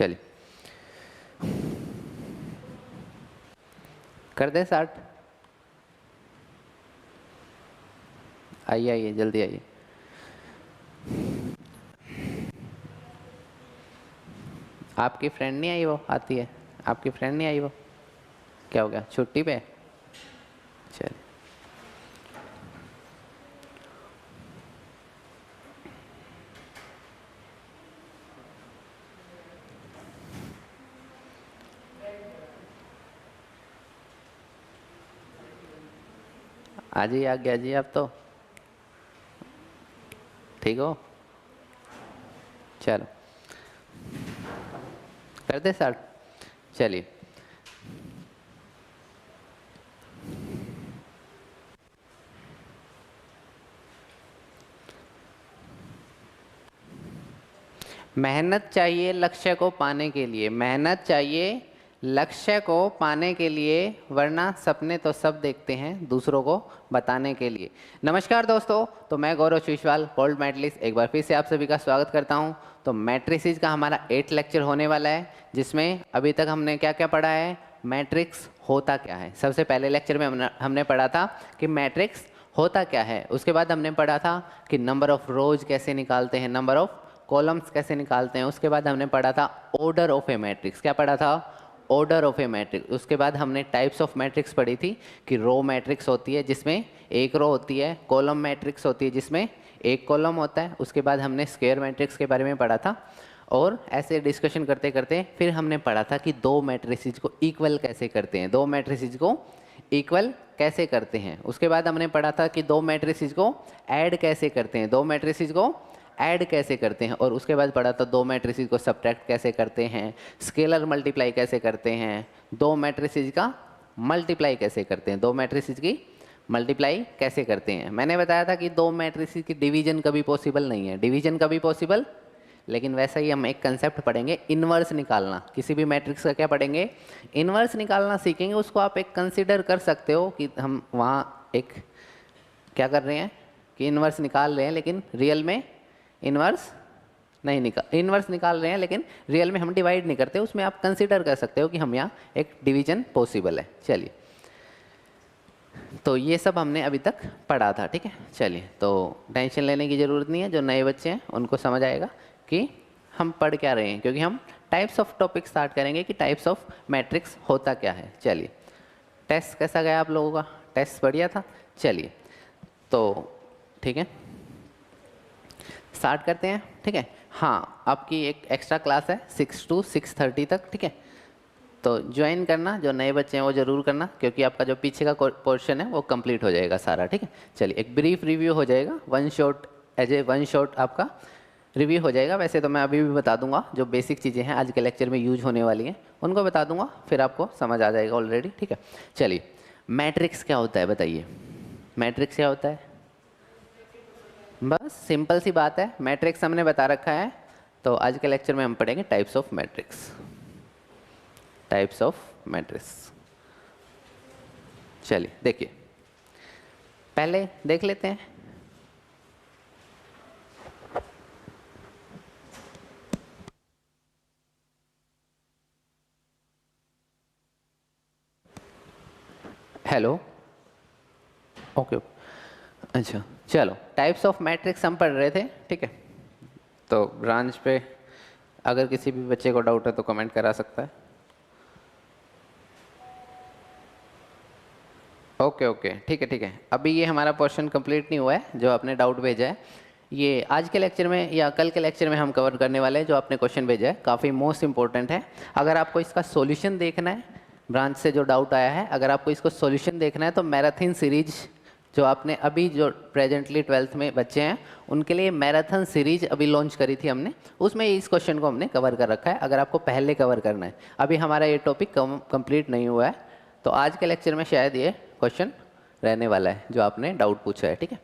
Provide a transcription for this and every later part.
चलिए कर they start. आइए आइए जल्दी आइए। आपकी फ्रेंड नहीं आई? वो आती है, आपकी फ्रेंड नहीं आई? वो क्या हो गया, छुट्टी पे? चलिए आज ही आ गया जी। आप तो ठीक हो? चलो कर दे स्टार्ट। चलिए मेहनत चाहिए लक्ष्य को पाने के लिए, मेहनत चाहिए लक्ष्य को पाने के लिए, वरना सपने तो सब देखते हैं दूसरों को बताने के लिए। नमस्कार दोस्तों, तो मैं गौरव शिशवाल, गोल्ड मेडलिस्ट, एक बार फिर से आप सभी का स्वागत करता हूं। तो मैट्रिसेस का हमारा 8 लेक्चर होने वाला है, जिसमें अभी तक हमने क्या क्या पढ़ा है, मैट्रिक्स होता क्या है। सबसे पहले लेक्चर में हमने पढ़ा था कि मैट्रिक्स होता क्या है। उसके बाद हमने पढ़ा था कि नंबर ऑफ रोज कैसे निकालते हैं, नंबर ऑफ कॉलम्स कैसे निकालते हैं। उसके बाद हमने पढ़ा था ऑर्डर ऑफ ए मैट्रिक्स। क्या पढ़ा था? Order of a matrix. उसके बाद हमने टाइप्स ऑफ मैट्रिक्स पढ़ी थी कि रो मैट्रिक्स होती है जिसमें एक रो होती है, कॉलम मैट्रिक्स होती है जिसमें एक कॉलम होता है। उसके बाद हमने स्क्वायर मैट्रिक्स के बारे में पढ़ा था, और ऐसे डिस्कशन करते करते फिर हमने पढ़ा था कि दो मैट्रिसेस को इक्वल कैसे करते हैं, दो मैट्रिसेस को इक्वल कैसे करते हैं। उसके बाद हमने पढ़ा था कि दो मैट्रिसेस को ऐड कैसे करते हैं, दो मैट्रिसेस को ऐड कैसे करते हैं। और उसके बाद पढ़ा था दो मैट्रिसेस को सब्ट्रैक्ट कैसे करते हैं, स्केलर मल्टीप्लाई कैसे करते हैं, दो मैट्रिसेस का मल्टीप्लाई कैसे करते हैं, दो मैट्रिसेस की मल्टीप्लाई कैसे करते हैं। मैंने बताया था कि दो मैट्रिसेस की डिवीजन कभी पॉसिबल नहीं है, डिवीजन कभी पॉसिबल, लेकिन वैसा ही हम एक कंसेप्ट पढ़ेंगे, इन्वर्स निकालना। किसी भी मैट्रिक्स का क्या पढ़ेंगे, इन्वर्स निकालना सीखेंगे। उसको आप एक कंसिडर कर सकते हो कि हम वहाँ एक क्या कर रहे हैं कि इन्वर्स निकाल रहे हैं, लेकिन रियल में इन्वर्स नहीं इन्वर्स निकाल रहे हैं, लेकिन रियल में हम डिवाइड नहीं करते। उसमें आप कंसिडर कर सकते हो कि हम यहाँ एक डिवीजन पॉसिबल है। चलिए, तो ये सब हमने अभी तक पढ़ा था, ठीक है। चलिए, तो टेंशन लेने की ज़रूरत नहीं है, जो नए बच्चे हैं उनको समझ आएगा कि हम पढ़ क्या रहे हैं, क्योंकि हम टाइप्स ऑफ टॉपिक स्टार्ट करेंगे कि टाइप्स ऑफ मैट्रिक्स होता क्या है। चलिए, टेस्ट कैसा गया आप लोगों का? टेस्ट बढ़िया था। चलिए, तो ठीक है, स्टार्ट करते हैं, ठीक है। हाँ, आपकी एक एक्स्ट्रा क्लास है 6 to 6:30 तक, ठीक है। तो ज्वाइन करना, जो नए बच्चे हैं वो ज़रूर करना, क्योंकि आपका जो पीछे का पोर्शन है वो कंप्लीट हो जाएगा सारा, ठीक है। चलिए, एक ब्रीफ रिव्यू हो जाएगा, वन शॉट आपका रिव्यू हो जाएगा। वैसे तो मैं अभी भी बता दूंगा, जो बेसिक चीज़ें हैं आज के लेक्चर में यूज होने वाली हैं उनको बता दूंगा, फिर आपको समझ आ जाएगा ऑलरेडी, ठीक है। चलिए, मैट्रिक्स क्या होता है बताइए, मैट्रिक्स क्या होता है? बस सिंपल सी बात है, मैट्रिक्स हमने बता रखा है। तो आज के लेक्चर में हम पढ़ेंगे types of matrix, types of matrix. चलिए देखिए, पहले देख लेते हैं। हेलो, ओके ओके, अच्छा चलो, टाइप्स ऑफ मैट्रिक्स हम पढ़ रहे थे, ठीक है। तो ब्रांच पे अगर किसी भी बच्चे को डाउट है तो कमेंट करा सकता है। ओके ओके, ठीक है ठीक है। अभी ये हमारा पोर्शन कंप्लीट नहीं हुआ है, जो आपने डाउट भेजा है ये आज के लेक्चर में या कल के लेक्चर में हम कवर करने वाले हैं। जो आपने क्वेश्चन भेजा है काफ़ी मोस्ट इंपॉर्टेंट है। अगर आपको इसका सॉल्यूशन देखना है, ब्रांच से जो डाउट आया है, अगर आपको इसको सॉल्यूशन देखना है तो मैराथन सीरीज जो आपने अभी जो प्रेजेंटली 12th में बच्चे हैं उनके लिए मैराथन सीरीज अभी लॉन्च करी थी हमने, उसमें इस क्वेश्चन को हमने कवर कर रखा है। अगर आपको पहले कवर करना है, अभी हमारा ये टॉपिक कंप्लीट नहीं हुआ है, तो आज के लेक्चर में शायद ये क्वेश्चन रहने वाला है जो आपने डाउट पूछा है, ठीक है।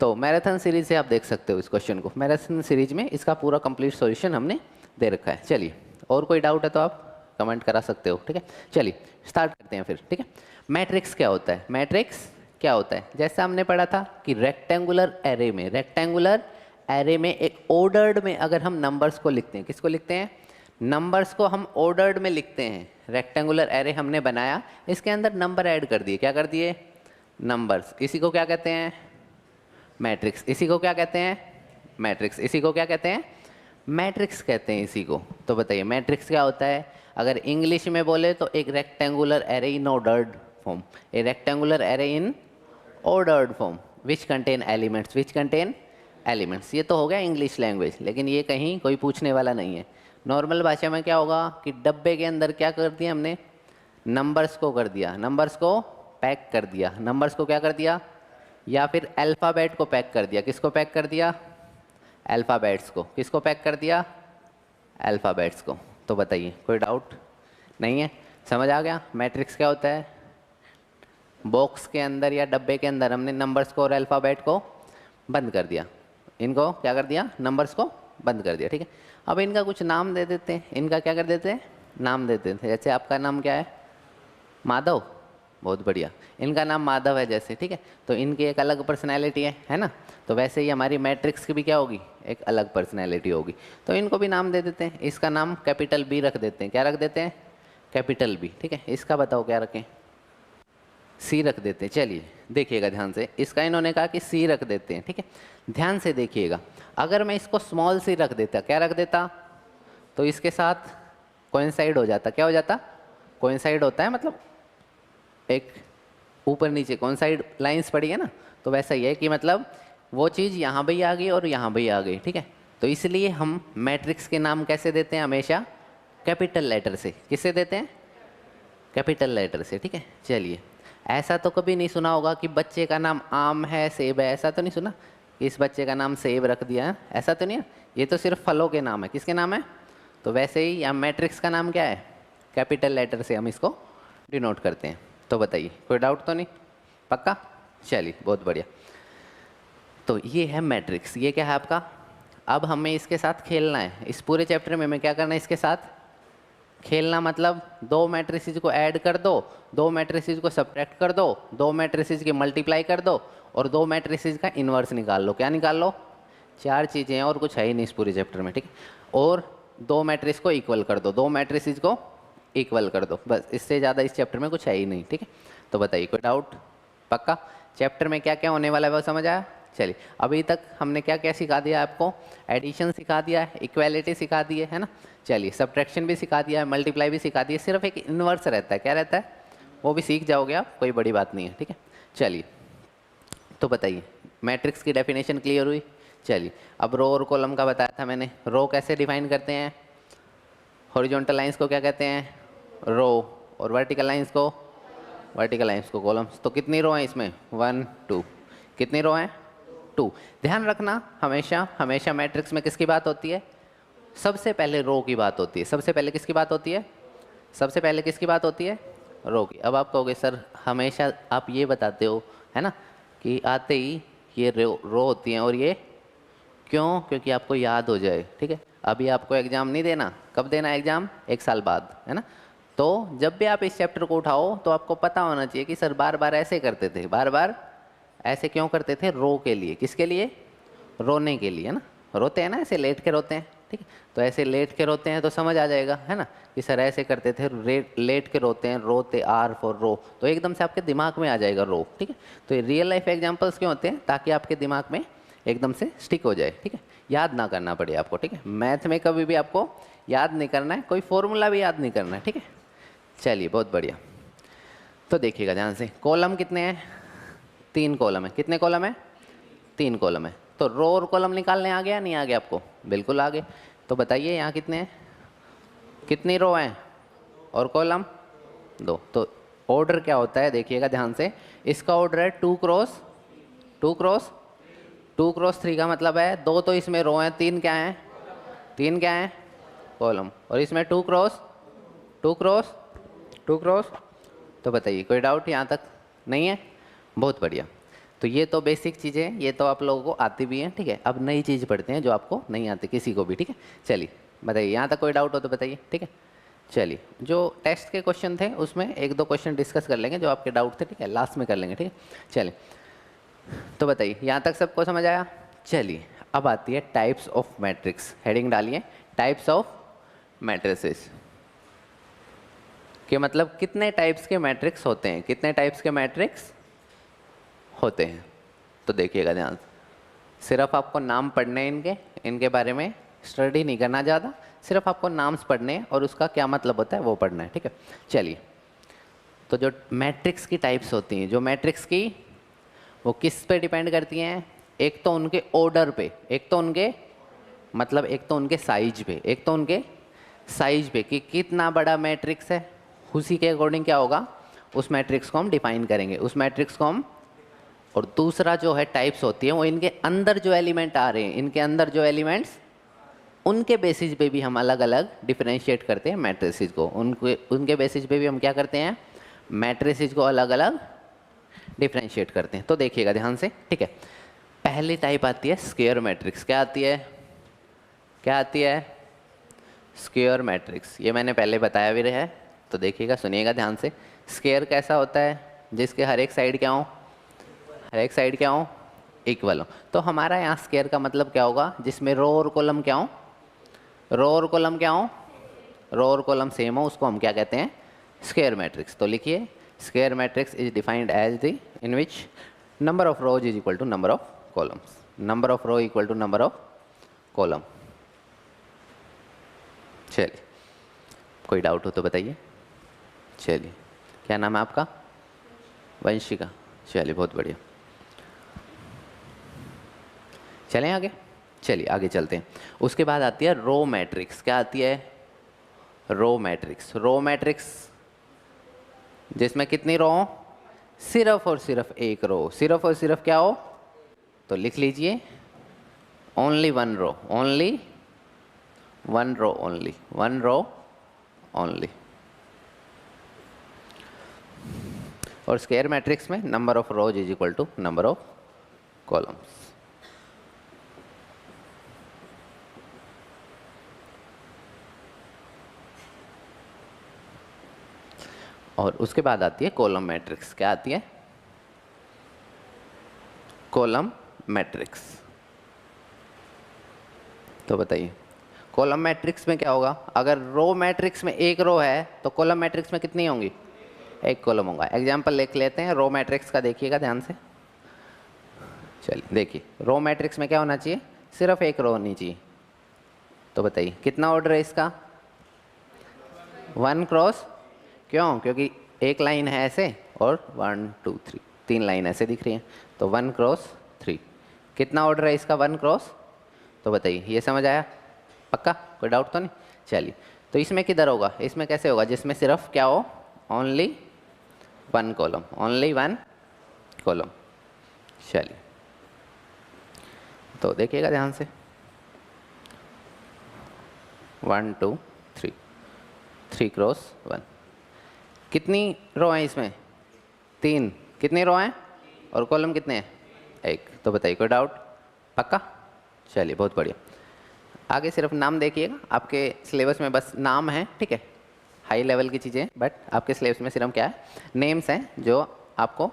तो मैराथन सीरीज से आप देख सकते हो इस क्वेश्चन को, मैराथन सीरीज में इसका पूरा कंप्लीट सॉल्यूशन हमने दे रखा है। चलिए, और कोई डाउट है तो आप कमेंट करा सकते हो, ठीक है। चलिए स्टार्ट करते हैं फिर, ठीक है। मैट्रिक्स क्या होता है? मैट्रिक्स क्या होता है? जैसा हमने पढ़ा था कि रेक्टेंगुलर एरे में, रेक्टेंगुलर एरे में एक ऑर्डर्ड में अगर हम नंबर्स को लिखते हैं, किसको लिखते हैं? नंबर्स को हम ऑर्डर्ड में लिखते हैं। रेक्टेंगुलर एरे हमने बनाया, इसके अंदर नंबर ऐड कर दिए। क्या कर दिए? नंबर्स। इसी को क्या कहते हैं? मैट्रिक्स। इसी को क्या कहते हैं? मैट्रिक्स। इसी को क्या कहते हैं? मैट्रिक्स कहते हैं इसी को। तो बताइए मैट्रिक्स क्या होता है? अगर इंग्लिश में बोले तो एक rectangular array in ordered form, A rectangular array in ordered form which contain elements, which contain elements. ये तो हो गया इंग्लिश लैंग्वेज, लेकिन ये कहीं कोई पूछने वाला नहीं है। नॉर्मल भाषा में क्या होगा कि डब्बे के अंदर क्या कर दिया हमने? नंबर्स को कर दिया, नंबर्स को पैक कर दिया। नंबर्स को क्या कर दिया? या फिर अल्फ़ाबेट को पैक कर दिया। किसको पैक कर दिया? अल्फ़ाबेट्स को। किसको पैक कर दिया? अल्फ़ाबेट्स को। तो बताइए कोई डाउट नहीं है? समझ आ गया मैट्रिक्स क्या होता है? बॉक्स के अंदर या डब्बे के अंदर हमने नंबर्स को और अल्फ़ाबेट को बंद कर दिया। इनको क्या कर दिया? नंबर्स को बंद कर दिया। ठीक है, अब इनका कुछ नाम दे देते हैं। इनका क्या कर देते हैं? नाम दे देते हैं। जैसे आपका नाम क्या है? माधव। बहुत बढ़िया, इनका नाम माधव है जैसे। ठीक है, तो इनकी एक अलग पर्सनैलिटी है ना? तो वैसे ही हमारी मैट्रिक्स की भी क्या होगी? एक अलग पर्सनैलिटी होगी। तो इनको भी नाम दे देते हैं। इसका नाम कैपिटल बी रख देते हैं। क्या रख देते हैं? Capital B. ठीक है, इसका बताओ क्या रखें? सी रख देते हैं। चलिए देखिएगा ध्यान से, इसका इन्होंने कहा कि सी रख देते हैं। ठीक है, ध्यान से देखिएगा। अगर मैं इसको स्मॉल सी रख देता, क्या रख देता? तो इसके साथ कोइंसाइड हो जाता। क्या हो जाता? कोइंसाइड होता है, मतलब एक ऊपर नीचे कोइंसाइड लाइंस पड़ी है ना, तो वैसा ही है कि मतलब वो चीज़ यहाँ भी आ गई और यहाँ भी आ गई। ठीक है, तो इसलिए हम मैट्रिक्स के नाम कैसे देते हैं? हमेशा कैपिटल लेटर से। किससे देते हैं? कैपिटल लेटर से। ठीक है, चलिए ऐसा तो कभी नहीं सुना होगा कि बच्चे का नाम आम है, सेब है। ऐसा तो नहीं सुना इस बच्चे का नाम सेब रख दिया है, ऐसा तो नहीं है। ये तो सिर्फ फलों के नाम है। किसके नाम है? तो वैसे ही यहाँ मैट्रिक्स का नाम क्या है? कैपिटल लेटर से हम इसको डिनोट करते हैं। तो बताइए कोई डाउट तो नहीं? पक्का? चलिए बहुत बढ़िया। तो ये है मैट्रिक्स। ये क्या है आपका? अब हमें इसके साथ खेलना है। इस पूरे चैप्टर में हमें क्या करना है? इसके साथ खेलना। मतलब दो मैट्रिसेस को ऐड कर दो, दो मैट्रिसेस को सब्ट्रैक्ट कर दो, दो मैट्रिसेस की मल्टीप्लाई कर दो और दो मैट्रिसेस का इन्वर्स निकाल लो। क्या निकाल लो? चार चीज़ें हैं और कुछ है ही नहीं इस पूरे चैप्टर में। ठीक है, और दो मैट्रिक्स को इक्वल कर दो, दो मैट्रिसेस को इक्वल कर दो, बस। इससे ज़्यादा इस चैप्टर में कुछ है ही नहीं। ठीक है, तो बताइए कोई डाउट? पक्का? चैप्टर में क्या क्या होने वाला है वो समझ आया? चलिए अभी तक हमने क्या क्या सिखा दिया आपको? एडिशन सिखा दिया है, इक्वालिटी सिखा दी है ना? चलिए सब्ट्रैक्शन भी सिखा दिया है, मल्टीप्लाई भी सिखा दी है। सिर्फ एक इन्वर्स रहता है। क्या रहता है? वो भी सीख जाओगे आप, कोई बड़ी बात नहीं है। ठीक है, चलिए तो बताइए मैट्रिक्स की डेफिनेशन क्लियर हुई? चलिए अब रो और कॉलम का बताया था मैंने। रो कैसे डिफाइन करते हैं? हॉरिजॉन्टल लाइंस को क्या कहते हैं? रो। और वर्टिकल लाइंस को? वर्टिकल लाइंस को कॉलम्स। तो कितनी रो हैं इसमें? 1 2। कितनी रो हैं? 2। ध्यान रखना हमेशा, हमेशा मैट्रिक्स में किसकी बात होती है? सबसे पहले रो की बात होती है। सबसे पहले किसकी बात होती है? सबसे पहले किसकी बात होती है? रो की। अब आप कहोगे सर हमेशा आप ये बताते हो है ना कि आते ही ये रो होती हैं, और ये क्यों? क्योंकि आपको याद हो जाए। ठीक है, अभी आपको एग्ज़ाम नहीं देना। कब देना है एग्ज़ाम? 1 साल बाद, है ना? तो जब भी आप इस चैप्टर को उठाओ तो आपको पता होना चाहिए कि सर बार बार ऐसे करते थे। बार बार ऐसे क्यों करते थे? रो के लिए। किसके लिए? रोने के लिए, है ना? रोते हैं ना, ऐसे लेट के रोते हैं। ठीक है, तो ऐसे लेट के रोते हैं तो समझ आ जाएगा, है ना, कि सर ऐसे करते थे, लेट के रोते हैं, रोते, आर फॉर रो। तो एकदम से आपके दिमाग में आ जाएगा रो। ठीक है, तो ये रियल लाइफ एग्जांपल्स क्यों होते हैं? ताकि आपके दिमाग में एकदम से स्टिक हो जाए। ठीक है, याद ना करना पड़े आपको। ठीक है, मैथ में कभी भी आपको याद नहीं करना है, कोई फॉर्मूला भी याद नहीं करना है। ठीक है, चलिए बहुत बढ़िया। तो देखिएगा ध्यान से, कॉलम कितने हैं? 3 कॉलम है। कितने कॉलम है? 3 कॉलम है। तो रो और कॉलम निकालने आ गया नहीं आ गया आपको? बिल्कुल आ गए। तो बताइए यहाँ कितने हैं? कितनी रो हैं और कॉलम? 2। तो ऑर्डर क्या होता है देखिएगा ध्यान से। इसका ऑर्डर है 2 क्रॉस 2 क्रॉस 2 क्रॉस 3 का मतलब है 2 तो इसमें रो हैं, 3 क्या हैं? 3 क्या हैं? कॉलम। और इसमें 2 क्रॉस 2 क्रॉस 2 क्रॉस। तो बताइए कोई डाउट यहाँ तक नहीं है? बहुत बढ़िया। तो ये तो बेसिक चीज़ें हैं, ये तो आप लोगों को आती भी हैं। ठीक है, अब नई चीज़ पढ़ते हैं जो आपको नहीं आती किसी को भी। ठीक है, चलिए बताइए यहाँ तक कोई डाउट हो तो बताइए। ठीक है, चलिए जो टेस्ट के क्वेश्चन थे उसमें 1-2 क्वेश्चन डिस्कस कर लेंगे जो आपके डाउट थे। ठीक है, लास्ट में कर लेंगे। ठीक है, चलिए तो बताइए यहाँ तक सबको समझ आया? चलिए अब आती है टाइप्स ऑफ मैट्रिक्स। हेडिंग डालिए टाइप्स ऑफ मैट्रिसेस कि मतलब कितने टाइप्स के मैट्रिक्स होते हैं, कितने टाइप्स के मैट्रिक्स होते हैं। तो देखिएगा ध्यान से, सिर्फ आपको नाम पढ़ने हैं, इनके बारे में स्टडी नहीं करना ज़्यादा, सिर्फ आपको नाम्स पढ़ने हैं और उसका क्या मतलब होता है वो पढ़ना है, ठीक है। चलिए, तो जो मैट्रिक्स की टाइप्स होती हैं, जो मैट्रिक्स की वो किस पे डिपेंड करती हैं, एक तो उनके ऑर्डर पे, एक तो उनके मतलब एक तो उनके साइज पे, एक तो उनके साइज पे कि कितना बड़ा मैट्रिक्स है, उसी के अकॉर्डिंग क्या होगा, उस मैट्रिक्स को हम डिफाइन करेंगे, उस मैट्रिक्स को हम। और दूसरा जो है टाइप्स होती है वो इनके अंदर जो एलिमेंट आ रहे हैं, इनके अंदर जो एलिमेंट्स, उनके बेसिस पे भी हम अलग अलग डिफरेंशिएट करते हैं मैट्रिसेस को, उनके बेसिस पे भी हम क्या करते हैं, मैट्रिसेस को अलग अलग डिफरेंशिएट करते हैं। तो देखिएगा ध्यान से, ठीक है। पहली टाइप आती है स्क्वायर मैट्रिक्स। क्या आती है, क्या आती है, स्क्वायर मैट्रिक्स। ये मैंने पहले बताया भी है, तो देखिएगा, सुनिएगा ध्यान से। स्क्वायर कैसा होता है, जिसके हर एक साइड क्या हो, हर एक साइड क्या हो, इक्वल हो। तो हमारा यहाँ स्क्वायर का मतलब क्या होगा, जिसमें रो और कॉलम क्या हो, रो और कॉलम क्या हो, रो और कॉलम सेम हो, उसको हम क्या कहते हैं, स्क्वायर मैट्रिक्स। तो लिखिए, square matrix is defined as the in which number of rows is equal to number of columns, number of row equal to number of column. चलिए, कोई डाउट हो तो बताइए। चलिए, क्या नाम है आपका, वंशिका। चलिए, बहुत बढ़िया। चलें आगे, चलिए आगे चलते हैं। उसके बाद आती है रो मैट्रिक्स। क्या आती है, रो मैट्रिक्स। रो मैट्रिक्स जिसमें कितनी रो हो, सिर्फ और सिर्फ एक रो, सिर्फ और सिर्फ क्या हो, तो लिख लीजिए only one row, only one row, only one row only. और स्क्वायर मैट्रिक्स में number of rows is equal to number of columns. और उसके बाद आती है कॉलम मैट्रिक्स। क्या आती है, कॉलम मैट्रिक्स। तो बताइए, कॉलम मैट्रिक्स में क्या होगा, अगर रो मैट्रिक्स में एक रो है तो कॉलम मैट्रिक्स में कितनी होंगी, एक कॉलम होगा। एग्जाम्पल लिख लेते हैं रो मैट्रिक्स का, देखिएगा ध्यान से। चलिए देखिए, रो मैट्रिक्स में क्या होना चाहिए, सिर्फ एक रो होनी चाहिए। तो बताइए कितना ऑर्डर है इसका, 1 क्रॉस, क्यों, क्योंकि एक लाइन है ऐसे और 1 2 3 3 लाइन ऐसे दिख रही हैं, तो 1 क्रॉस 3। कितना ऑर्डर है इसका, 1 क्रॉस। तो बताइए, ये समझ आया, पक्का, कोई डाउट तो नहीं। चलिए, तो इसमें किधर होगा, इसमें कैसे होगा, जिसमें सिर्फ क्या हो, only one column, only one column. चलिए, तो देखिएगा ध्यान से, 1 2 3, 3 क्रॉस 1। कितनी रो हैं इसमें, 3। कितनी रो हैं और कॉलम कितने हैं, 1। तो बताइए, कोई डाउट, पक्का। चलिए, बहुत बढ़िया। आगे सिर्फ नाम देखिएगा, आपके सिलेबस में बस नाम है, ठीक है, हाई लेवल की चीज़ें, बट आपके सिलेबस में सिर्फ क्या है, नेम्स हैं, जो आपको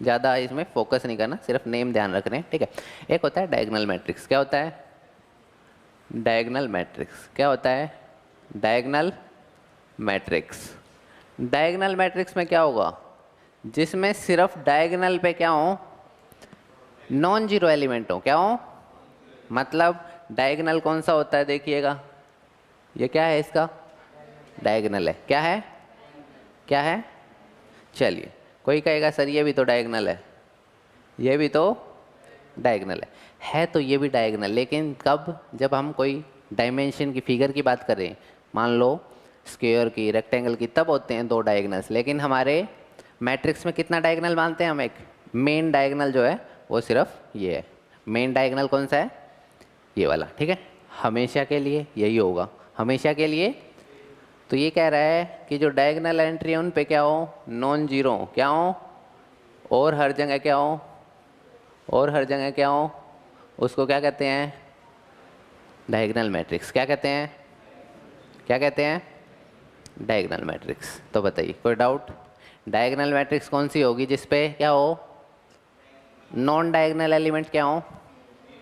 ज़्यादा इसमें फोकस नहीं करना, सिर्फ नेम ध्यान रख रहे हैं, ठीक है। एक होता है डायगोनल मैट्रिक्स। क्या होता है, डायगोनल मैट्रिक्स। क्या होता है, डायगोनल मैट्रिक्स। डायगोनल मैट्रिक्स में क्या होगा, जिसमें सिर्फ डायगोनल पे क्या हो, नॉन जीरो एलिमेंट हो। क्या हो, मतलब डायगोनल कौन सा होता है, देखिएगा, ये क्या है, इसका डायगोनल है। क्या है, क्या है, चलिए, कोई कहेगा सर ये भी तो डायगोनल है, ये भी तो डायगोनल है तो ये भी डायगोनल, लेकिन कब, जब हम कोई डायमेंशन की फिगर की बात करें, मान लो स्क्वायर की, रेक्टेंगल की, तब होते हैं 2 डायगोनल्स। लेकिन हमारे मैट्रिक्स में कितना डायगोनल मानते हैं हम, एक मेन डायगोनल जो है वो सिर्फ ये है। मेन डायगोनल कौन सा है, ये वाला, ठीक है, हमेशा के लिए यही होगा, हमेशा के लिए। तो ये कह रहा है कि जो डायगोनल एंट्री है उन पे क्या हो, नॉन जीरो क्या हो, और हर जगह क्या हो, और हर जगह क्या हो, उसको क्या कहते हैं, डायगोनल मैट्रिक्स। क्या कहते हैं, क्या कहते हैं, डायगोनल मैट्रिक्स। तो बताइए, कोई डाउट, डायगोनल मैट्रिक्स कौन सी होगी, जिसपे क्या हो, नॉन डायगोनल एलिमेंट क्या हो,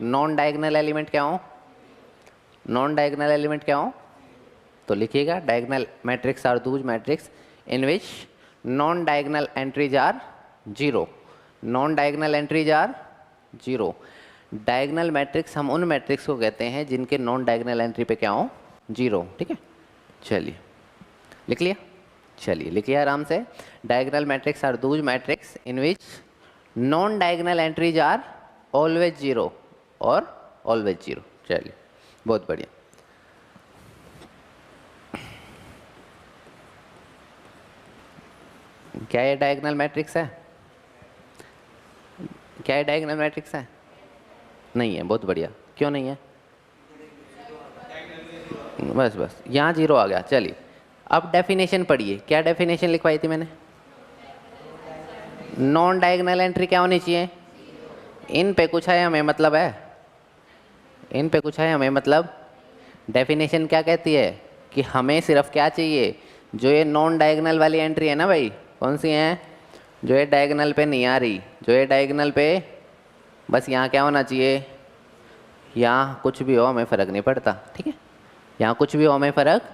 नॉन डायगोनल एलिमेंट क्या हो, नॉन डायगोनल एलिमेंट क्या हो, तो लिखिएगा diagonal matrix are those matrix in which non diagonal entries are zero. Non diagonal entries are zero. Diagonal matrix हम उन मैट्रिक्स को कहते हैं जिनके नॉन डायगोनल एंट्री पे क्या हो, जीरो। ठीक है, चलिए लिख लिया। चलिए लिखिए आराम से, diagonal matrix are those matrix in which non diagonal entries are always zero और ऑलवेज जीरो। चलिए बहुत बढ़िया। क्या ये डायगोनल मैट्रिक्स है? क्या ये डायगोनल मैट्रिक्स है? नहीं है, बहुत बढ़िया। क्यों नहीं है? बस बस यहाँ जीरो आ गया। चलिए अब डेफिनेशन पढ़िए। क्या डेफिनेशन लिखवाई थी मैंने? नॉन डायगोनल एंट्री क्या होनी चाहिए? इन पे कुछ है हमें मतलब है, इन पे कुछ है हमें मतलब। डेफिनेशन क्या कहती है कि हमें सिर्फ क्या चाहिए, जो ये नॉन डायगोनल वाली एंट्री है ना भाई, कौन सी है? जो ये डायगोनल पे नहीं आ रही, जो ये डायगोनल पे, बस यहाँ क्या होना चाहिए, यहाँ कुछ भी हो हमें फ़र्क नहीं पड़ता। ठीक है, यहाँ कुछ भी हो हमें फ़र्क।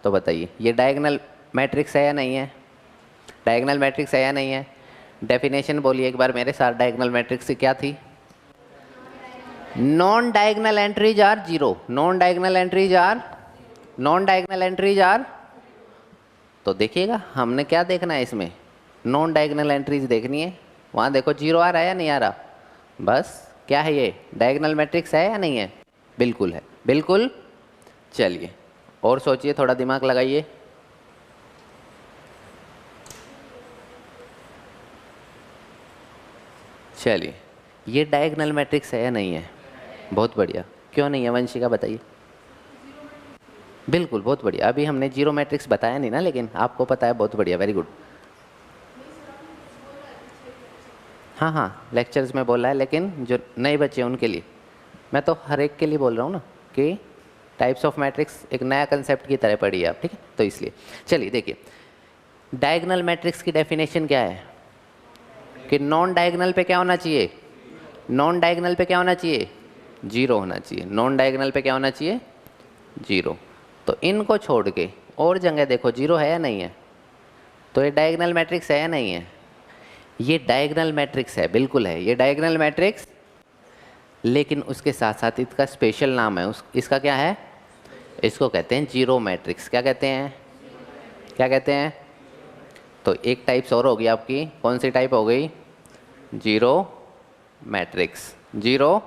तो बताइए ये डायगोनल मैट्रिक्स है या नहीं है? डायगोनल मैट्रिक्स है या नहीं है? डेफिनेशन बोलिए एक बार मेरे साथ, डायगोनल मैट्रिक्स क्या थी? Non diagonal entries are zero. Non diagonal entries are, non diagonal entries are. तो देखिएगा हमने क्या देखना है इसमें, नॉन डायगोनल एंट्रीज देखनी है। वहाँ देखो जीरो आ रहा है या नहीं आ रहा? बस क्या है ये, डायगोनल मैट्रिक्स है या नहीं है? बिल्कुल है, बिल्कुल। चलिए और सोचिए, थोड़ा दिमाग लगाइए। चलिए ये डायगोनल मैट्रिक्स है या नहीं है? बहुत बढ़िया। क्यों नहीं है वंशिका बताइए? बिल्कुल, बहुत बढ़िया। अभी हमने जीरो मैट्रिक्स बताया नहीं ना, लेकिन आपको पता है, बहुत बढ़िया, वेरी गुड। हाँ हाँ लेक्चर्स में बोला है, लेकिन जो नए बच्चे हैं उनके लिए, मैं तो हर एक के लिए बोल रहा हूँ ना कि टाइप्स ऑफ मैट्रिक्स एक नया कंसेप्ट की तरह पढ़िए आप। ठीक है, तो इसलिए चलिए देखिए, डायगोनल मैट्रिक्स की डेफिनेशन क्या है कि नॉन डायगोनल पे क्या होना चाहिए, नॉन डायगोनल पे क्या होना चाहिए, जीरो होना चाहिए। नॉन डायगोनल पे क्या होना चाहिए, जीरो। तो इनको छोड़ के और जगह देखो जीरो है या नहीं है? तो ये डायगोनल मैट्रिक्स है या नहीं है? ये डायगोनल मैट्रिक्स है, बिल्कुल है, ये डायगोनल मैट्रिक्स। लेकिन उसके साथ साथ इसका स्पेशल नाम है, इसका क्या है? इसको कहते हैं जीरो मैट्रिक्स। क्या कहते हैं? क्या कहते हैं? तो एक टाइप्स और होगी आपकी, कौन सी टाइप हो गई? Zero matrix. Zero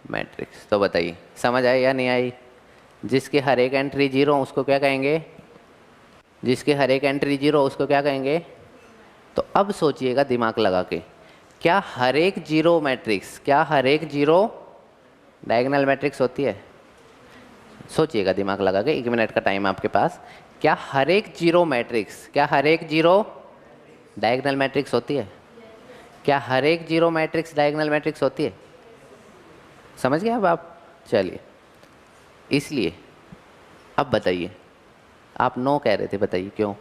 matrix. तो बताइए समझ आई या नहीं आई? जिसके हर एक एंट्री जीरो उसको क्या कहेंगे? जिसके हर एक एंट्री जीरो उसको क्या कहेंगे? तो अब सोचिएगा दिमाग लगा के, क्या हर एक जीरो मैट्रिक्स, क्या हर एक जीरो डायगोनल मैट्रिक्स होती है? सोचिएगा दिमाग लगा के, 1 मिनट का टाइम आपके पास। क्या हर एक जीरो मैट्रिक्स, क्या हर एक जीरो डायगोनल मैट्रिक्स होती है? क्या हर एक जीरो मैट्रिक्स डायगोनल मैट्रिक्स होती है? समझ गए अब आप? चलिए, इसलिए अब बताइए, आप नो कह रहे थे, बताइए क्यों?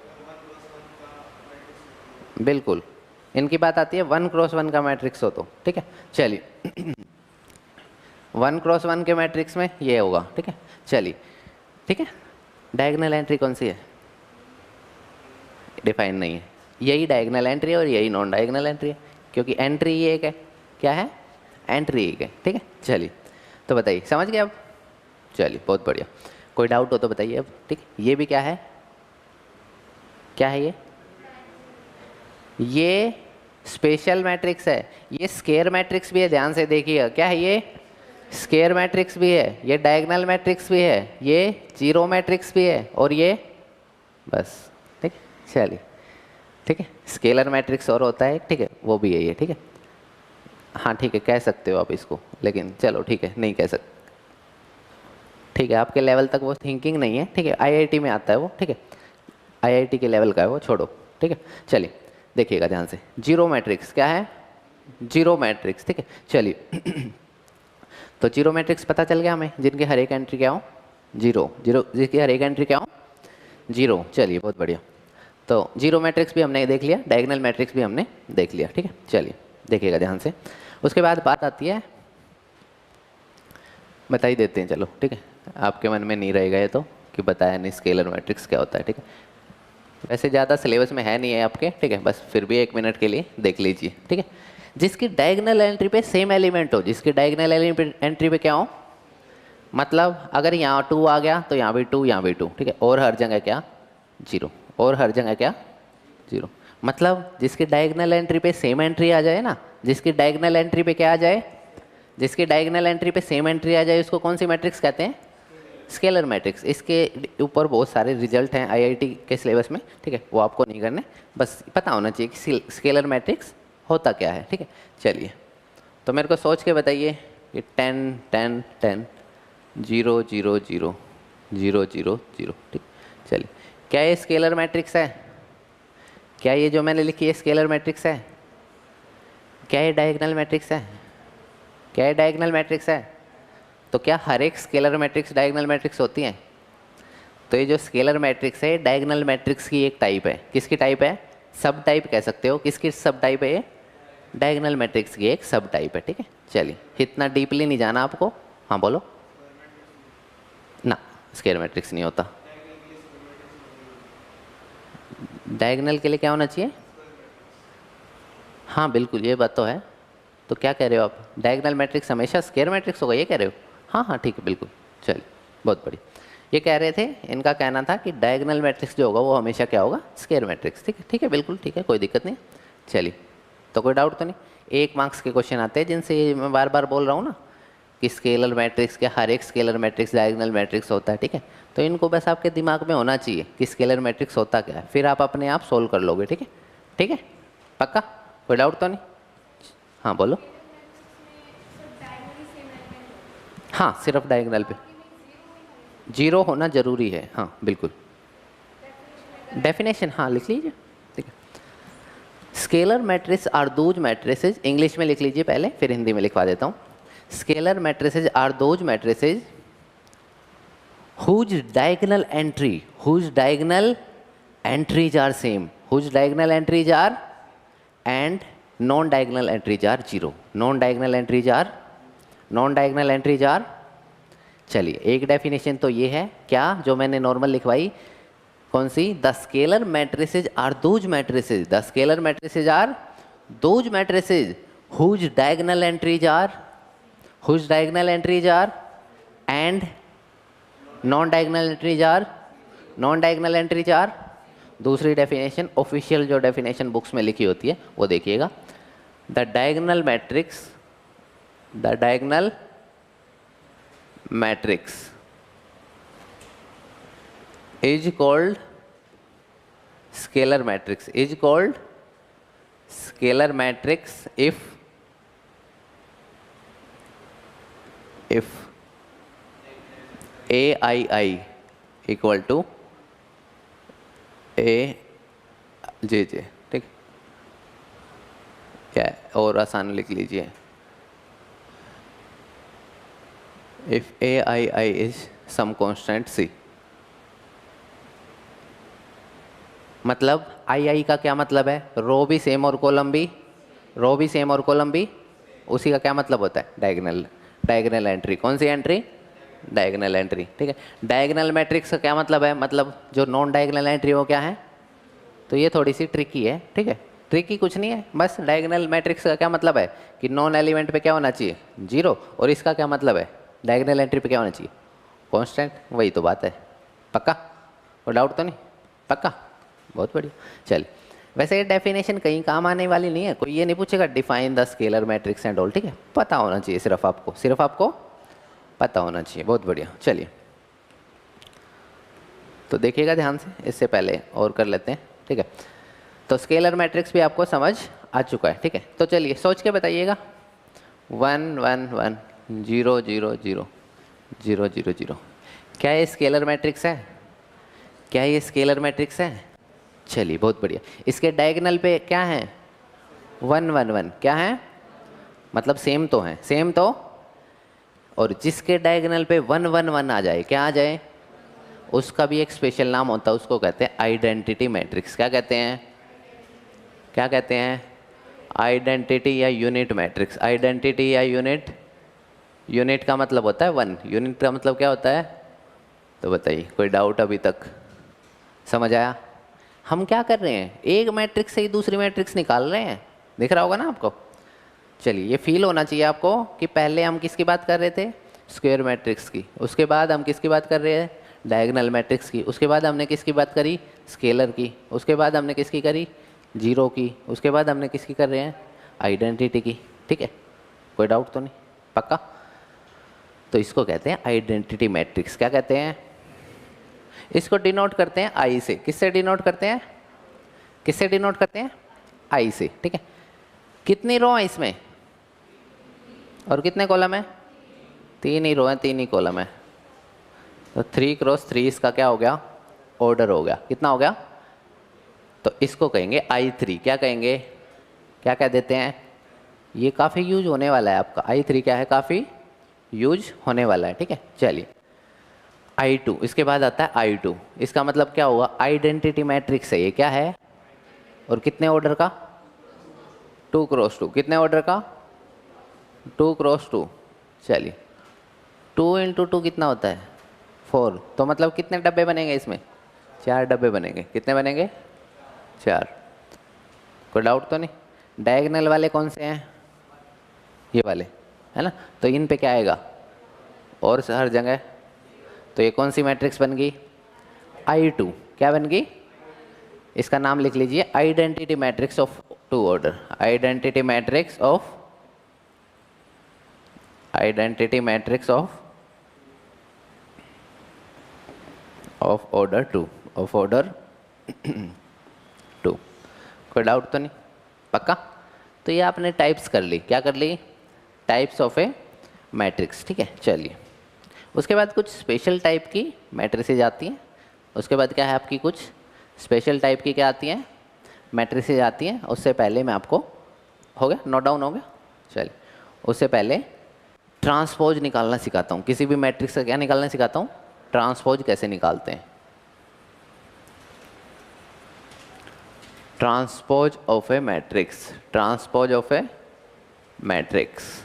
बिल्कुल, इनकी बात आती है 1x1 का मैट्रिक्स हो तो। ठीक है, चलिए 1x1 के मैट्रिक्स में ये होगा। ठीक है, चलिए, ठीक है। डायगोनल एंट्री कौन सी है? डिफाइन नहीं है। यही डायगोनल एंट्री है और यही नॉन डायगोनल एंट्री है, क्योंकि एंट्री ही एक है। क्या है? एंट्री एक है। ठीक है, चलिए तो बताइए, समझ गए अब? चलिए बहुत बढ़िया। कोई डाउट हो तो बताइए अब। ठीक, ये भी क्या है? क्या है ये? ये स्पेशल मैट्रिक्स है, ये स्केयर मैट्रिक्स भी है, ध्यान से देखिएगा। क्या है ये? स्केयर मैट्रिक्स भी है, ये डायगोनल मैट्रिक्स भी है, ये जीरो मैट्रिक्स भी है, और ये बस। ठीक, चलिए ठीक है। स्केलर मैट्रिक्स और होता है, ठीक है, वो भी है ये। ठीक है, हाँ ठीक है, कह सकते हो आप इसको, लेकिन चलो ठीक है, नहीं कह सकते। ठीक है, आपके लेवल तक वो थिंकिंग नहीं है। ठीक है, आईआईटी में आता है वो। ठीक है, आईआईटी के लेवल का है वो, छोड़ो। ठीक है, चलिए देखिएगा ध्यान से। जीरो मैट्रिक्स क्या है? Zero matrix. ठीक है, चलिए तो जीरो मैट्रिक्स पता चल गया हमें, जिनके हर एक एंट्री क्या हो? जीरो। जीरो, जिसकी हर एक एंट्री क्या हो? जीरो। चलिए बहुत बढ़िया। तो जीरो मैट्रिक्स भी हमने देख लिया, डायगोनल मैट्रिक्स भी हमने देख लिया। ठीक है, चलिए देखिएगा ध्यान से। उसके बाद बात आती है, बता ही देते हैं चलो, ठीक है, आपके मन में नहीं रहेगा ये तो, कि बताया नहीं स्केलर मैट्रिक्स क्या होता है, ठीक है। वैसे ज़्यादा सिलेबस में है नहीं है आपके, ठीक है, बस फिर भी 1 मिनट के लिए देख लीजिए, ठीक है। जिसकी डायगोनल एंट्री पे सेम एलिमेंट हो, जिसकी डायगोनल एंट्री पे क्या हो, मतलब अगर यहाँ 2 आ गया तो यहाँ भी 2, यहाँ भी 2, ठीक है, और हर जगह क्या 0, और हर जगह क्या 0। मतलब जिसकी डायगोनल एंट्री पे सेम एंट्री आ जाए ना, जिसकी डायगोनल एंट्री पे क्या आ जाए, जिसकी डायगोनल एंट्री पे सेम एंट्री आ जाए, उसको कौन सी मैट्रिक्स कहते हैं, स्केलर मैट्रिक्स। इसके ऊपर बहुत सारे रिजल्ट हैं आईआईटी के सिलेबस में, ठीक है, वो आपको नहीं करने, बस पता होना चाहिए कि स्केलर मैट्रिक्स होता क्या है, ठीक है। चलिए, तो मेरे को सोच के बताइए कि 10 10 10 0 0 0 0 0 0, ठीक। चलिए, क्या ये स्केलर मैट्रिक्स है, क्या ये जो मैंने लिखी है स्केलर मैट्रिक्स है, क्या ये डायगोनल मैट्रिक्स है, क्या ये डायगोनल मैट्रिक्स है। तो क्या हर एक स्केलर मैट्रिक्स डायगोनल मैट्रिक्स होती हैं। तो ये जो स्केलर मैट्रिक्स है डायगोनल मैट्रिक्स की एक टाइप है। किसकी टाइप है, सब टाइप कह सकते हो। किसकी सब टाइप है ये, डायगोनल मैट्रिक्स की एक सब टाइप है, ठीक है। चलिए, इतना डीपली नहीं जाना आपको। हाँ बोलो ना, स्केलर मैट्रिक्स नहीं होता। डायगोनल के लिए क्या होना चाहिए, हाँ बिल्कुल ये बात तो है। तो क्या कह रहे हो आप, डायगोनल मैट्रिक्स हमेशा स्केलर मैट्रिक्स होगा, ये कह रहे हो। हाँ हाँ ठीक है, बिल्कुल। चलिए, बहुत बढ़िया। ये कह रहे थे, इनका कहना था कि डायगोनल मैट्रिक्स जो होगा वो हमेशा क्या होगा, स्केलर मैट्रिक्स, ठीक है। ठीक है, बिल्कुल ठीक है, कोई दिक्कत नहीं। चलिए, तो कोई डाउट तो नहीं। 1 मार्क्स के क्वेश्चन आते हैं जिनसे मैं बार बार बोल रहा हूँ ना कि स्केलर मैट्रिक्स के हर एक स्केलर मैट्रिक्स डायगोनल मैट्रिक्स होता है, ठीक है। तो इनको बस आपके दिमाग में होना चाहिए कि स्केलर मैट्रिक्स होता क्या है, फिर आप अपने आप सोल्व कर लोगे, ठीक है। ठीक है, पक्का, कोई डाउट तो नहीं। हाँ बोलो। हाँ, सिर्फ डायगोनल पे 0 होना जरूरी है, हाँ बिल्कुल। डेफिनेशन हाँ लिख लीजिए, ठीक है। Scalar matrix are those matrices, English में लिख लीजिए पहले, फिर हिंदी में लिखवा देता हूँ। Scalar matrices are those matrices whose diagonal entries are same, whose diagonal entries are and non-diagonal entries are 0, non-diagonal entries are। चलिए, एक डेफिनेशन तो ये है, क्या जो मैंने नॉर्मल लिखवाई, कौन सी, the scalar matrices are those matrices, the scalar matrices are those matrices whose diagonal entries are and non diagonal entries are. दूसरी डेफिनेशन ऑफिशियल जो डेफिनेशन बुक्स में लिखी होती है वो देखिएगा, the diagonal matrix is called scalar matrix, if AII equal to AJJ, ठीक। क्या है, और आसान लिख लीजिए, if AII is some constant C। मतलब आई का क्या मतलब है, रो भी सेम और कॉलम भी, उसी का क्या मतलब होता है, डायगोनल एंट्री। कौन सी एंट्री, डायगोनल एंट्री, ठीक है। डायगोनल मैट्रिक्स का क्या मतलब है, मतलब जो नॉन डायगोनल एंट्री वो क्या है। तो ये थोड़ी सी ट्रिकी है, ठीक है। ट्रिकी कुछ नहीं है, बस डायगोनल मैट्रिक्स का क्या मतलब है कि नॉन एलिमेंट पे क्या होना चाहिए, 0, और इसका क्या मतलब है, डायगोनल एंट्री पे क्या होना चाहिए, कांस्टेंट। वही तो बात है, पक्का, कोई डाउट तो नहीं, पक्का, बहुत बढ़िया। चलिए, वैसे ये डेफिनेशन कहीं काम आने वाली नहीं है, कोई ये नहीं पूछेगा define the scalar matrix and all, ठीक है। पता होना चाहिए सिर्फ आपको पता होना चाहिए, बहुत बढ़िया। चलिए, तो देखिएगा ध्यान से, इससे पहले और कर लेते हैं, ठीक है। तो स्केलर मैट्रिक्स भी आपको समझ आ चुका है, ठीक है। तो चलिए सोच के बताइएगा, 1 1 1 0 0 0 0 0 0, क्या ये स्केलर मैट्रिक्स है, क्या ये स्केलर मैट्रिक्स है। चलिए, बहुत बढ़िया। इसके डायगोनल पे क्या है, 1 1 1, क्या है, मतलब सेम तो है, सेम तो, और जिसके डायगोनल पे 1 1 1 आ जाए, क्या आ जाए, उसका भी एक स्पेशल नाम होता है, उसको कहते हैं आइडेंटिटी मैट्रिक्स। क्या कहते हैं, आइडेंटिटी या यूनिट मैट्रिक्स। आइडेंटिटी या यूनिट का मतलब होता है 1, यूनिट का मतलब क्या होता है, तो बताइए कोई डाउट अभी तक? समझ आया? हम क्या कर रहे हैं, एक मैट्रिक्स से ही दूसरी मैट्रिक्स निकाल रहे हैं, दिख रहा होगा ना आपको। चलिए, ये फील होना चाहिए आपको कि पहले हम किसकी बात कर रहे थे, स्क्वायर मैट्रिक्स की, उसके बाद हम किसकी बात कर रहे हैं, डायगोनल मैट्रिक्स की, उसके बाद हमने किसकी बात करी, स्केलर की, उसके बाद हमने किसकी करी, जीरो की, उसके बाद हमने किसकी कर रहे हैं, आइडेंटिटी की। ठीक है, कोई डाउट तो नहीं? पक्का? तो इसको कहते हैं आइडेंटिटी मैट्रिक्स। क्या कहते हैं? इसको डिनोट करते हैं आई से। किससे डिनोट करते हैं? किससे डिनोट करते हैं? आई से। ठीक है, कितनी रो है इसमें और कितने कॉलम है? 3 ही रो है, 3 ही कॉलम है। तो 3 क्रॉस 3 इसका क्या हो गया, ऑर्डर हो गया। कितना हो गया? तो इसको कहेंगे I3। क्या कहेंगे, क्या कह देते हैं? ये काफ़ी यूज होने वाला है आपका। I3 क्या है, काफ़ी यूज होने वाला है। ठीक है, चलिए I2, इसके बाद आता है I2। इसका मतलब क्या हुआ, आइडेंटिटी मैट्रिक्स है ये। क्या है, और कितने ऑर्डर का? 2 क्रॉस 2। कितने ऑर्डर का? 2 क्रॉस 2। चलिए, 2 इंटू 2 कितना होता है, 4। तो मतलब कितने डब्बे बनेंगे इसमें? 4 डब्बे बनेंगे। कितने बनेंगे? 4। कोई डाउट तो नहीं? डायगोनल वाले कौन से हैं? ये वाले, है ना। तो इन पे क्या आएगा, और हर जगह। तो ये कौन सी मैट्रिक्स बन गई? I2। क्या बन गई? इसका नाम लिख लीजिए, identity matrix of 2 order. Identity matrix of order 2, of order 2। कोई डाउट तो नहीं? पक्का? तो ये आपने टाइप्स कर ली। क्या कर ली? Types of a matrix. ठीक है, चलिए उसके बाद कुछ स्पेशल टाइप की मैट्रिसेज आती हैं। उसके बाद क्या है आपकी, कुछ स्पेशल टाइप की क्या आती हैं, मैट्रिसेज आती हैं। उससे पहले मैं आपको, हो गया, नोट डाउन हो गया? चलिए, उससे पहले ट्रांसपोज निकालना सिखाता हूँ। किसी भी मैट्रिक्स का क्या निकालना सिखाता हूँ, ट्रांसपोज कैसे निकालते हैं। Transpose of a matrix, transpose of a matrix.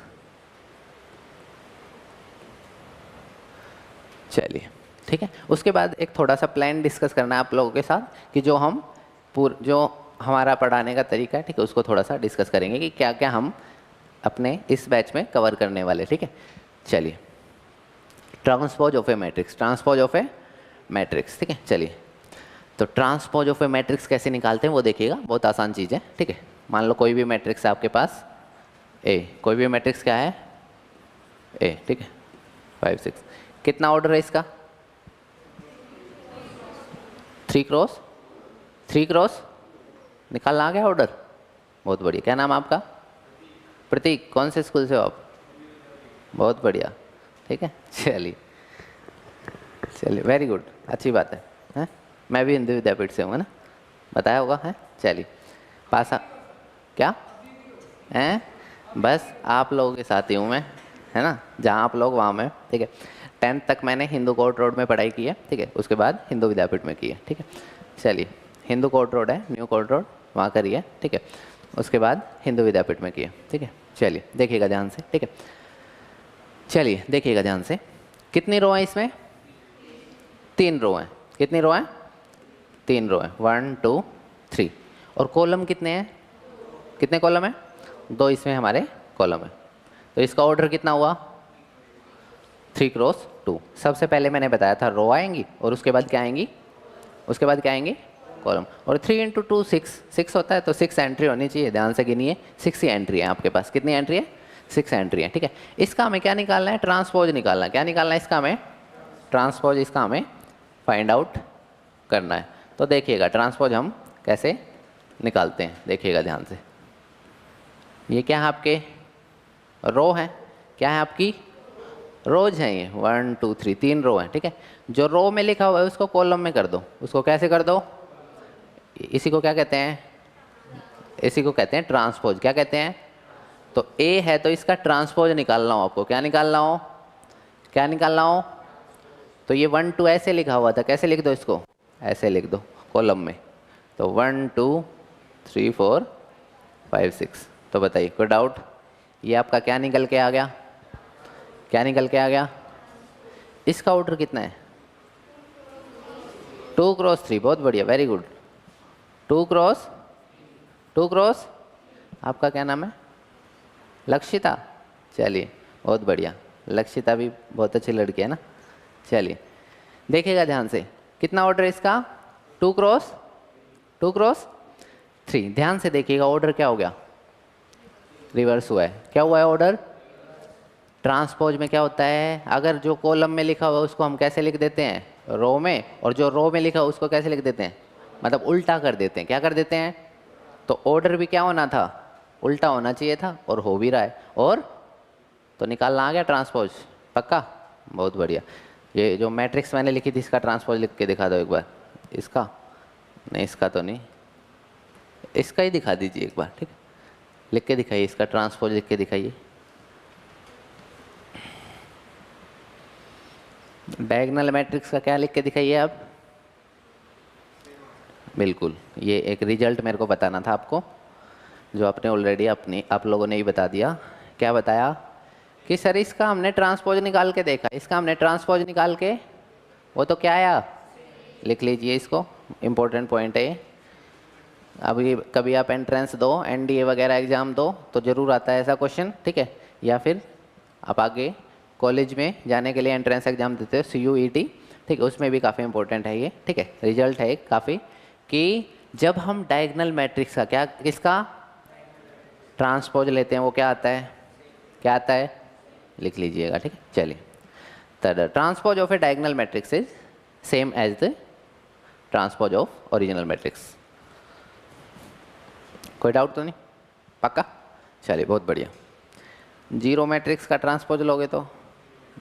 चलिए ठीक है, उसके बाद एक थोड़ा सा प्लान डिस्कस करना है आप लोगों के साथ कि जो हमारा पढ़ाने का तरीका है, ठीक है, उसको थोड़ा सा डिस्कस करेंगे कि क्या क्या हम अपने इस बैच में कवर करने वाले। ठीक है, चलिए transpose of a matrix, transpose of a matrix. ठीक है, चलिए तो ट्रांसपोज ऑफ ए मैट्रिक्स कैसे निकालते हैं वो देखिएगा, बहुत आसान चीज़ है। ठीक है, मान लो कोई भी मैट्रिक्स है आपके पास ए, कोई भी मैट्रिक्स क्या है, ए। ठीक है, 5 6। कितना ऑर्डर है इसका? 3 क्रॉस निकालना आ गया ऑर्डर, बहुत बढ़िया। क्या नाम आपका? प्रतीक। कौन से स्कूल से हो आप? बहुत बढ़िया। ठीक है, चलिए वेरी गुड, अच्छी बात है। मैं भी हिंदी विद्यापीठ से हूँ, है ना, बताया होगा। है, चलिए पास क्या हैं, बस आप लोगों के साथ ही हूँ मैं, है ना, जहाँ आप लोग वहाँ मैं। ठीक है, 10th तक मैंने हिंदू कोर्ट रोड में पढ़ाई की है। ठीक है, उसके बाद हिंदू विद्यापीठ में की है। ठीक है, चलिए हिंदू कोर्ट रोड है, न्यू कोर्ट रोड, वहाँ करी है। ठीक है, उसके बाद हिंदू विद्यापीठ में की है। ठीक है, चलिए देखिएगा ध्यान से। ठीक है, चलिए देखिएगा ध्यान से। कितनी रो है इसमें? 3 रो हैं। कितनी रो हैं? 3 रो हैं, 1 2 3। और कॉलम कितने हैं? कितने कॉलम हैं? 2 इसमें हमारे कॉलम है। तो इसका ऑर्डर कितना हुआ? 3 क्रॉस 2। सबसे पहले मैंने बताया था रो आएंगी और उसके बाद क्या आएंगी, उसके बाद क्या आएंगी, कॉलम। और 3 इंटू 2 6 होता है, तो 6 एंट्री होनी चाहिए। ध्यान से गिनिए, 6 ही एंट्री है आपके पास। कितनी एंट्री है? 6 एंट्री है। ठीक है, इसका हमें क्या निकालना है? ट्रांसपोज निकालना है। क्या निकालना है इसका हमें? ट्रांसपोज इसका हमें फाइंड आउट करना है। तो देखिएगा ट्रांसपोज हम कैसे निकालते हैं, देखिएगा ध्यान से। ये क्या है आपके? रो है। क्या है आपकी? रोज हैं ये, 1 2 3, 3 रो हैं। ठीक है, जो रो में लिखा हुआ है उसको कॉलम में कर दो। उसको कैसे कर दो? इसी को क्या कहते हैं? इसी को कहते हैं ट्रांसपोज। क्या कहते हैं? तो ए है तो इसका ट्रांसपोज निकालना हो आपको। क्या निकालना हो? क्या निकालना हो? तो ये 1 2 ऐसे लिखा हुआ था, कैसे लिख दो इसको? ऐसे लिख दो कॉलम में। तो 1 2 3 4 5 6। तो बताइए कोई डाउट? ये आपका क्या निकल के आ गया? क्या निकल के आ गया? इसका ऑर्डर कितना है? 2×3, बहुत बढ़िया, वेरी गुड। 2×2×, आपका क्या नाम है? लक्षिता। चलिए बहुत बढ़िया, लक्षिता भी बहुत अच्छी लड़की है ना। चलिए देखिएगा ध्यान से, कितना ऑर्डर है इसका? 2×3। ध्यान से देखिएगा, ऑर्डर क्या हो गया? रिवर्स हुआ है। क्या हुआ है ऑर्डर? ट्रांसपोज में क्या होता है, अगर जो कॉलम में लिखा हुआ है उसको हम कैसे लिख देते हैं? रो में। और जो रो में लिखा हुआ उसको कैसे लिख देते हैं? मतलब उल्टा कर देते हैं। क्या कर देते हैं? तो ऑर्डर भी क्या होना था? उल्टा होना चाहिए था, और हो भी रहा है। और तो निकालना आ गया ट्रांसपोज, पक्का? बहुत बढ़िया। ये जो मैट्रिक्स मैंने लिखी थी इसका ट्रांसपोज लिख के दिखा दो एक बार। इसका नहीं, इसका तो नहीं, इसका ही दिखा दीजिए एक बार, ठीक है? लिख के दिखाइए, इसका ट्रांसपोज लिख के दिखाइए। डायगोनल मैट्रिक्स का क्या लिख के दिखाइए आप? बिल्कुल, ये एक रिजल्ट मेरे को बताना था आपको, जो आपने ऑलरेडी आप लोगों ने ही बता दिया। क्या बताया? कि सर इसका हमने ट्रांसपोज निकाल के देखा, इसका हमने ट्रांसपोज निकाल के, वो तो क्या आया? लिख लीजिए इसको, इम्पोर्टेंट पॉइंट है ये। अभी कभी आप एंट्रेंस दो, एनडीए वगैरह एग्ज़ाम दो तो ज़रूर आता है ऐसा क्वेश्चन, ठीक है? या फिर आप आगे कॉलेज में जाने के लिए एंट्रेंस एग्ज़ाम देते हो, CUET, ठीक है? उसमें भी काफ़ी इंपॉर्टेंट है ये, ठीक है? रिजल्ट है काफ़ी, कि जब हम डायगोनल मैट्रिक्स का क्या, किसका ट्रांसपोज लेते हैं, वो क्या आता है? क्या आता है? लिख लीजिएगा, ठीक है? चलिए, the transpose of a diagonal matrix is same as the transpose of original matrix. कोई डाउट तो नहीं? पक्का? चलिए बहुत बढ़िया। जीरो मैट्रिक्स का ट्रांसपोज लोगे तो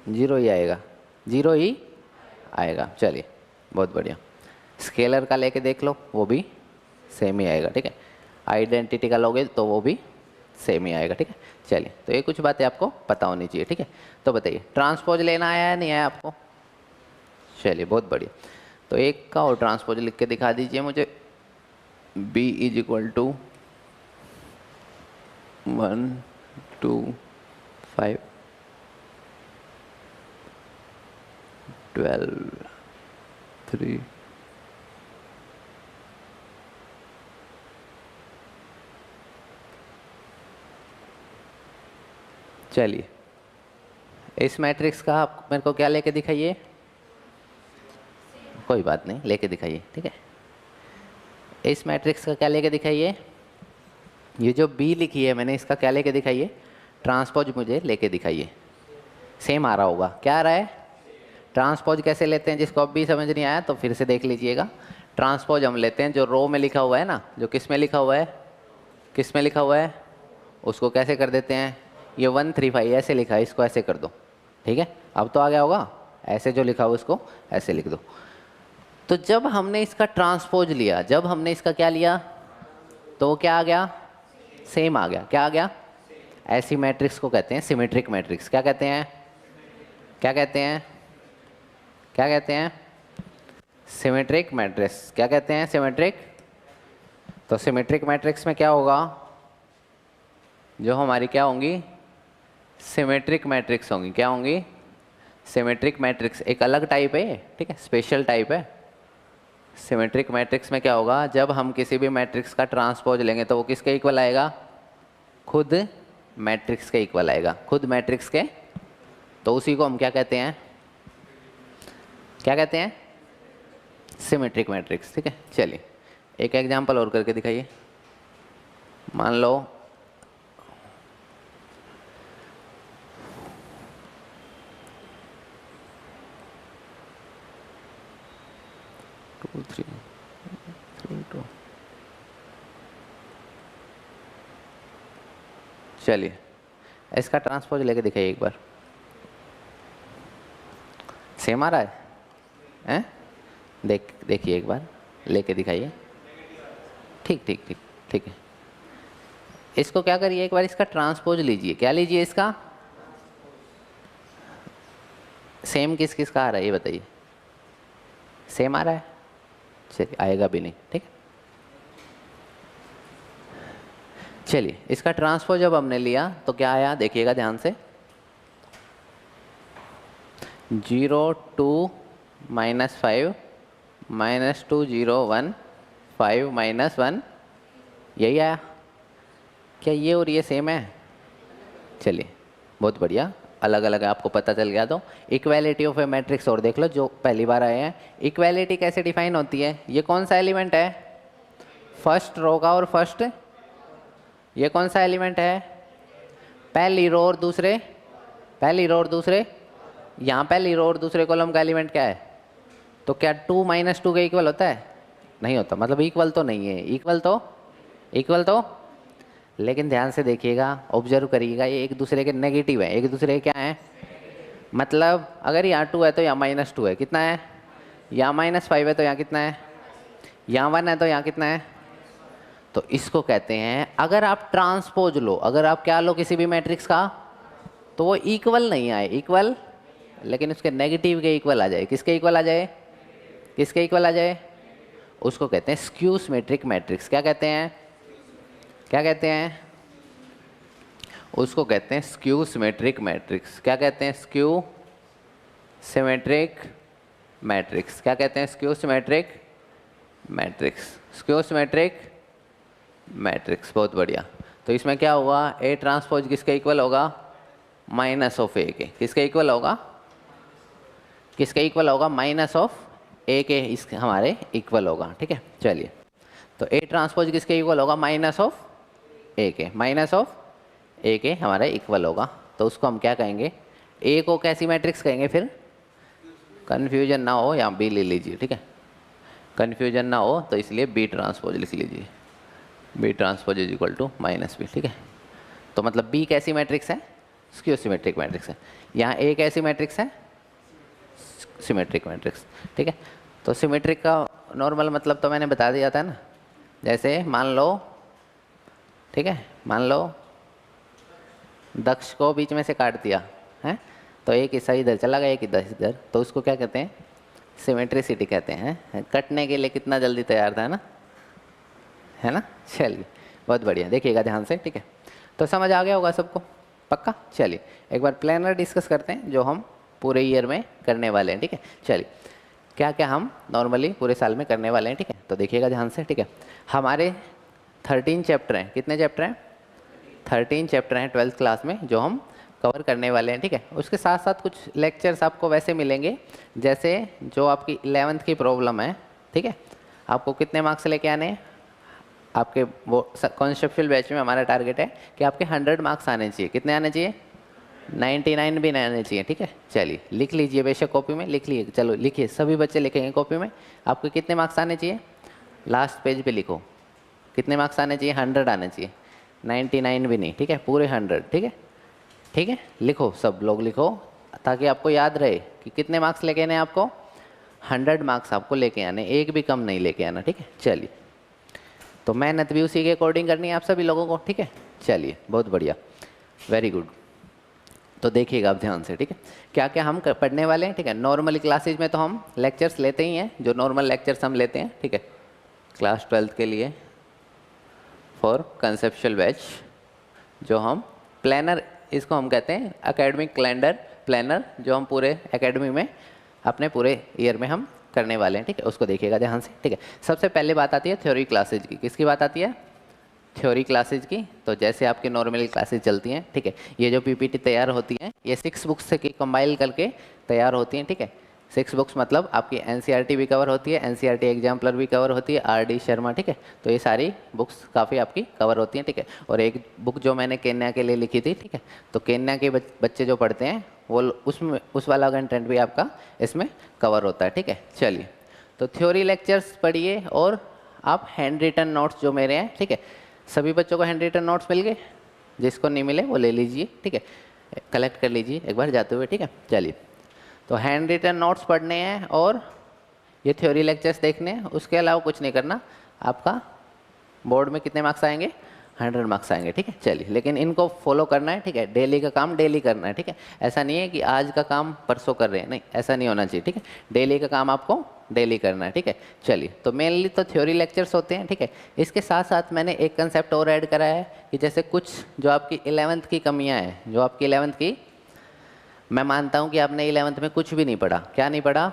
जीरो ही आएगा, जीरो ही आएगा। चलिए बहुत बढ़िया। स्केलर का लेके देख लो, वो भी सेम ही आएगा, ठीक है? आइडेंटिटी का लोगे तो वो भी सेम ही आएगा, ठीक है? चलिए, तो ये कुछ बातें आपको पता होनी चाहिए, ठीक है? तो बताइए, ट्रांसपोज लेना आया है नहीं आया आपको? चलिए बहुत बढ़िया। तो एक का और ट्रांसपोज लिख के दिखा दीजिए मुझे। B = 1 2 5 12 3 चलिए, इस मैट्रिक्स का आप मेरे को क्या लेके दिखाइए? कोई बात नहीं, लेके दिखाइए, ठीक है? इस मैट्रिक्स का क्या लेके दिखाइए? ये जो B लिखी है मैंने, इसका क्या लेके दिखाइए? ट्रांसपोज मुझे लेके दिखाइए। सेम आ रहा होगा, क्या आ रहा है? ट्रांसपोज कैसे लेते हैं, जिसको अब भी समझ नहीं आया तो फिर से देख लीजिएगा। ट्रांसपोज हम लेते हैं जो रो में लिखा हुआ है ना, जो किस में लिखा हुआ है, किस में लिखा हुआ है, उसको कैसे कर देते हैं? ये 1 3 5 ऐसे लिखा है, इसको ऐसे कर दो, ठीक है? अब तो आ गया होगा। ऐसे जो लिखा हुआ उसको ऐसे लिख दो। तो जब हमने इसका ट्रांसपोज लिया, जब हमने इसका क्या लिया, तो वो क्या आ गया? सेम आ गया। क्या आ गया? ऐसी मैट्रिक्स को कहते हैं सिमेट्रिक मैट्रिक्स। क्या कहते हैं? क्या कहते हैं? क्या कहते हैं? Symmetric matrix. क्या कहते हैं? सिमेट्रिक। तो सिमेट्रिक मैट्रिक्स में क्या होगा? जो हमारी क्या होंगी? सिमेट्रिक मैट्रिक्स होंगी। क्या होंगी? Symmetric matrix. एक अलग टाइप है, ठीक है? स्पेशल टाइप है। सिमेट्रिक मैट्रिक्स में क्या होगा? जब हम किसी भी मैट्रिक्स का ट्रांसपोज लेंगे तो वो किसके इक्वल आएगा? खुद मैट्रिक्स के इक्वल आएगा, खुद मैट्रिक्स के। तो उसी को हम क्या कहते हैं? क्या कहते हैं? सिमेट्रिक मैट्रिक्स, ठीक है? चलिए एक एग्जांपल और करके दिखाइए। मान लो टू थ्री थ्री टू। चलिए इसका ट्रांसपोज लेके दिखाइए एक बार। सेम आ रहा है? हैं? देखिए एक बार लेके दिखाइए। ठीक ठीक ठीक ठीक है। इसको क्या करिए, एक बार इसका ट्रांसपोज लीजिए। क्या लीजिए इसका? सेम किस किस का आ रहा है ये बताइए। सेम आ रहा है? चलिए आएगा भी नहीं, ठीक है? चलिए इसका ट्रांसपोज जब हमने लिया तो क्या आया देखिएगा ध्यान से। 0 2 -5 -2015 -1, यही आया क्या? ये और ये सेम है? चलिए बहुत बढ़िया, अलग अलग आपको पता चल गया। तो इक्वालिटी ऑफ ए मैट्रिक्स और देख लो जो पहली बार आए हैं। इक्वालिटी कैसे डिफाइन होती है? ये कौन सा एलिमेंट है? फर्स्ट रो का और फर्स्ट, ये कौन सा एलिमेंट है? पहली रो और दूसरे, पहली रो और दूसरे, यहाँ पहली रो और दूसरे कॉलम का एलिमेंट क्या है? तो क्या 2 - 2 के इक्वल होता है? नहीं होता, मतलब इक्वल तो नहीं है। इक्वल तो लेकिन ध्यान से देखिएगा, ऑब्जर्व करिएगा, ये एक दूसरे के नेगेटिव है, एक दूसरे के क्या है? मतलब अगर यहाँ 2 है तो यहाँ -2 है, कितना है? यहाँ -5 है तो यहाँ कितना है? यहाँ 1 है तो यहाँ कितना है? तो इसको कहते हैं, अगर आप ट्रांसपोज लो, अगर आप क्या लो किसी भी मैट्रिक्स का, तो वो इक्वल नहीं आए, इक्वल, लेकिन उसके नेगेटिव के इक्वल आ जाए। किसके इक्वल आ जाए? किसके इक्वल आ जाए? उसको कहते हैं स्क्यू सिमेट्रिक मैट्रिक्स। क्या कहते हैं? क्या कहते हैं? उसको कहते हैं स्क्यू सिमेट्रिक मैट्रिक्स। क्या कहते हैं? Skew symmetric matrix. क्या कहते हैं? Skew symmetric matrix. Skew symmetric matrix, बहुत बढ़िया। तो इसमें क्या होगा? ए ट्रांसपोज किसके इक्वल होगा? माइनस ऑफ ए के। किसके इक्वल होगा? किसके इक्वल होगा? माइनस ऑफ ए के इस हमारे इक्वल होगा। ठीक है, चलिए। तो ए ट्रांसपोज किसके इक्वल होगा? माइनस ऑफ ए के, माइनस ऑफ ए के हमारा इक्वल होगा। तो उसको हम क्या कहेंगे? ए को कैसी मैट्रिक्स कहेंगे फिर? कन्फ्यूजन ना हो, यहाँ बी ले लीजिए, ठीक है, कन्फ्यूजन ना हो तो इसलिए बी ट्रांसपोज लिख लीजिए। B transpose is equal to -b, ठीक है। तो मतलब बी कैसी मैट्रिक्स है? स्क्यू सिमेट्रिक मैट्रिक्स है। यहाँ ए कैसी मैट्रिक्स है? सिमेट्रिक मैट्रिक्स, ठीक है। तो सिमेट्रिक का नॉर्मल मतलब तो मैंने बता दिया था ना, जैसे मान लो, ठीक है, मान लो दक्ष को बीच में से काट दिया है, तो एक हिस्सा इधर चला गया, एक इधर, तो उसको क्या कहते हैं? सिमेट्रिसिटी कहते हैं। कटने के लिए कितना जल्दी तैयार था, है ना? चलिए बहुत बढ़िया, देखिएगा ध्यान से, ठीक है। तो समझ आ गया होगा सबको, पक्का? चलिए एक बार प्लानर डिस्कस करते हैं जो हम पूरे ईयर में करने वाले हैं, ठीक है। चलिए क्या क्या हम नॉर्मली पूरे साल में करने वाले हैं, ठीक है। तो देखिएगा ध्यान से, ठीक है। हमारे 13 चैप्टर हैं। कितने चैप्टर हैं? 13 चैप्टर हैं 12th क्लास में जो हम कवर करने वाले हैं, ठीक है। उसके साथ साथ कुछ लेक्चर्स आपको वैसे मिलेंगे, जैसे जो आपकी 11th की प्रॉब्लम है, ठीक है। आपको कितने मार्क्स लेके आने हैं? आपके वो कॉन्सेप्चुअल बैच में हमारा टारगेट है कि आपके 100 मार्क्स आने चाहिए। कितने आने चाहिए? 99 भी नहीं आने चाहिए, ठीक है। चलिए लिख लीजिए, बेशक कॉपी में लिख लीजिए, चलो लिखिए, सभी बच्चे लिखेंगे कॉपी में। आपको कितने मार्क्स आने चाहिए? लास्ट पेज पे लिखो, कितने मार्क्स आने चाहिए? 100 आने चाहिए, 99 भी नहीं, ठीक है, पूरे 100, ठीक है। ठीक है, लिखो, सब लोग लिखो, ताकि आपको याद रहे कि कितने मार्क्स लेके आने आपको। 100 मार्क्स आपको लेके आने, एक भी कम नहीं लेके आना, ठीक है। चलिए, तो मेहनत भी उसी के अकॉर्डिंग करनी है आप सभी लोगों को, ठीक है। चलिए बहुत बढ़िया, वेरी गुड। तो देखिएगा आप ध्यान से, ठीक है, क्या क्या हम पढ़ने वाले हैं, ठीक है। नॉर्मली क्लासेज में तो हम लेक्चर्स लेते ही हैं, जो नॉर्मल लेक्चर्स हम लेते हैं, ठीक है, क्लास 12th के लिए फॉर कंसेप्चुअल बैच, जो हम प्लानर, इसको हम कहते हैं एकेडमिक कैलेंडर प्लानर, जो हम पूरे एकेडमी में अपने पूरे ईयर में हम करने वाले हैं, ठीक है। उसको देखिएगा ध्यान से, ठीक है। सबसे पहले बात आती है थ्योरी क्लासेज की। किसकी बात आती है? थ्योरी क्लासेज की। तो जैसे आपकी नॉर्मली क्लासेज चलती हैं, ठीक है, ये जो पीपीटी तैयार होती हैं, ये 6 बुक्स से कंबाइल करके तैयार होती हैं, ठीक है। 6 बुक्स मतलब आपकी एनसीईआरटी भी कवर होती है, एनसीईआरटी एग्जाम्पलर भी कवर होती है, आरडी शर्मा, ठीक है। तो ये सारी बुक्स काफ़ी आपकी कवर होती हैं, ठीक है। और एक बुक जो मैंने केन्या के लिए लिखी थी, ठीक है, तो केन्या के बच्चे जो पढ़ते हैं वो उसमें उस वाला कंटेंट भी आपका इसमें कवर होता है, ठीक है। चलिए, तो थ्योरी लेक्चर्स पढ़िए और आप हैंड रिटन नोट्स जो मेरे हैं, ठीक है, सभी बच्चों को हैंड रिटन नोट्स मिल गए? जिसको नहीं मिले वो ले लीजिए, ठीक है, कलेक्ट कर लीजिए एक बार जाते हुए, ठीक है। चलिए, तो हैंड रिटन नोट्स पढ़ने हैं और ये थ्योरी लेक्चर्स देखने हैं, उसके अलावा कुछ नहीं करना। आपका बोर्ड में कितने मार्क्स आएंगे? 100 मार्क्स आएंगे, ठीक है। चलिए, लेकिन इनको फॉलो करना है, ठीक है, डेली का काम डेली करना है, ठीक है। ऐसा नहीं है कि आज का काम परसों कर रहे हैं, नहीं, ऐसा नहीं होना चाहिए, ठीक है। डेली का काम आपको डेली करना है, ठीक है। चलिए, तो मेनली तो थ्योरी लेक्चर्स होते हैं, ठीक है। इसके साथ साथ मैंने एक कंसेप्ट और ऐड करा है कि जैसे कुछ जो आपकी 11th की कमियाँ हैं, जो आपकी 11th की, मैं मानता हूँ कि आपने 11th में कुछ भी नहीं पढ़ा। क्या नहीं पढ़ा?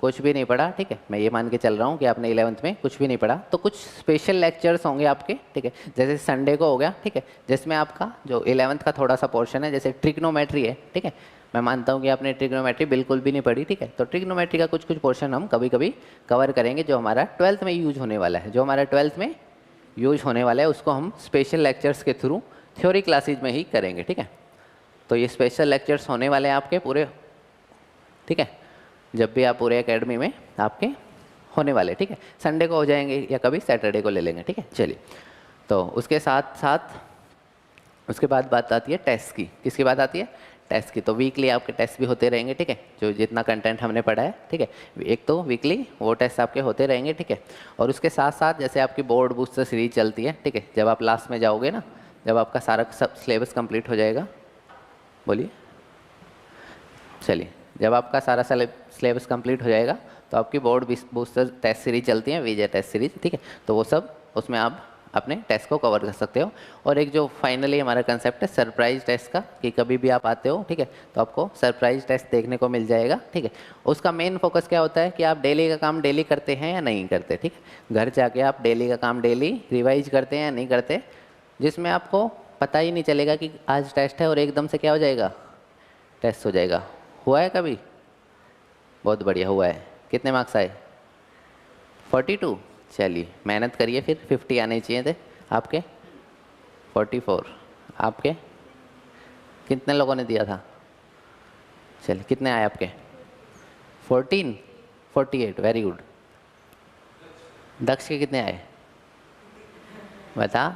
कुछ भी नहीं पढ़ा, ठीक है, मैं ये मान के चल रहा हूँ कि आपने 11th में कुछ भी नहीं पढ़ा, तो कुछ स्पेशल लेक्चर्स होंगे आपके, ठीक है, जैसे संडे को हो गया, ठीक है, जिसमें आपका जो 11th का थोड़ा सा पोर्शन है, जैसे ट्रिग्नोमेट्री है, ठीक है, मैं मानता हूँ कि आपने ट्रिग्नोमेट्री बिल्कुल भी नहीं पढ़ी, ठीक है, तो ट्रिग्नोमेट्री का कुछ कुछ पोर्शन हम कभी कभी कवर करेंगे जो हमारा 12th में यूज होने वाला है, जो हमारा 12th में यूज होने वाला है उसको हम स्पेशल लेक्चर्स के थ्रू थ्योरी क्लासेज में ही करेंगे, ठीक है। तो ये स्पेशल लेक्चर्स होने वाले हैं आपके पूरे, ठीक है, जब भी आप पूरे एकेडमी में आपके होने वाले, ठीक है, संडे को हो जाएंगे या कभी सैटरडे को ले लेंगे, ठीक है। चलिए, तो उसके साथ साथ उसके बाद बात आती है टेस्ट की। किसकी बात आती है? टेस्ट की। तो वीकली आपके टेस्ट भी होते रहेंगे, ठीक है, जो जितना कंटेंट हमने पढ़ा है, ठीक है, एक तो वीकली वो टेस्ट आपके होते रहेंगे, ठीक है। और उसके साथ साथ जैसे आपकी बोर्ड बूस्टर सीरीज चलती है, ठीक है, जब आप लास्ट में जाओगे ना, जब आपका सारा सब सिलेबस कंप्लीट हो जाएगा, बोलिए, चलिए, जब आपका सारा सिलेबस कंप्लीट हो जाएगा तो आपकी बोर्ड बूस्टर टेस्ट सीरीज चलती है, विजय टेस्ट सीरीज, ठीक है, तो वो सब उसमें आप अपने टेस्ट को कवर कर सकते हो। और एक जो फाइनली हमारा कंसेप्ट है सरप्राइज टेस्ट का, कि कभी भी आप आते हो, ठीक है, तो आपको सरप्राइज टेस्ट देखने को मिल जाएगा, ठीक है। उसका मेन फोकस क्या होता है कि आप डेली का काम डेली करते हैं या नहीं करते, ठीक है, घर जाके आप डेली का काम डेली रिवाइज करते हैं या नहीं करते, जिसमें आपको पता ही नहीं चलेगा कि आज टेस्ट है और एकदम से क्या हो जाएगा, टेस्ट हो जाएगा। हुआ है कभी? बहुत बढ़िया हुआ है। कितने मार्क्स आए? 42। चलिए, मेहनत करिए, फिर 50 आने चाहिए थे आपके। 44 आपके। कितने लोगों ने दिया था? चलिए, कितने आए आपके? 14 48, वेरी गुड। दक्ष के कितने आए बता?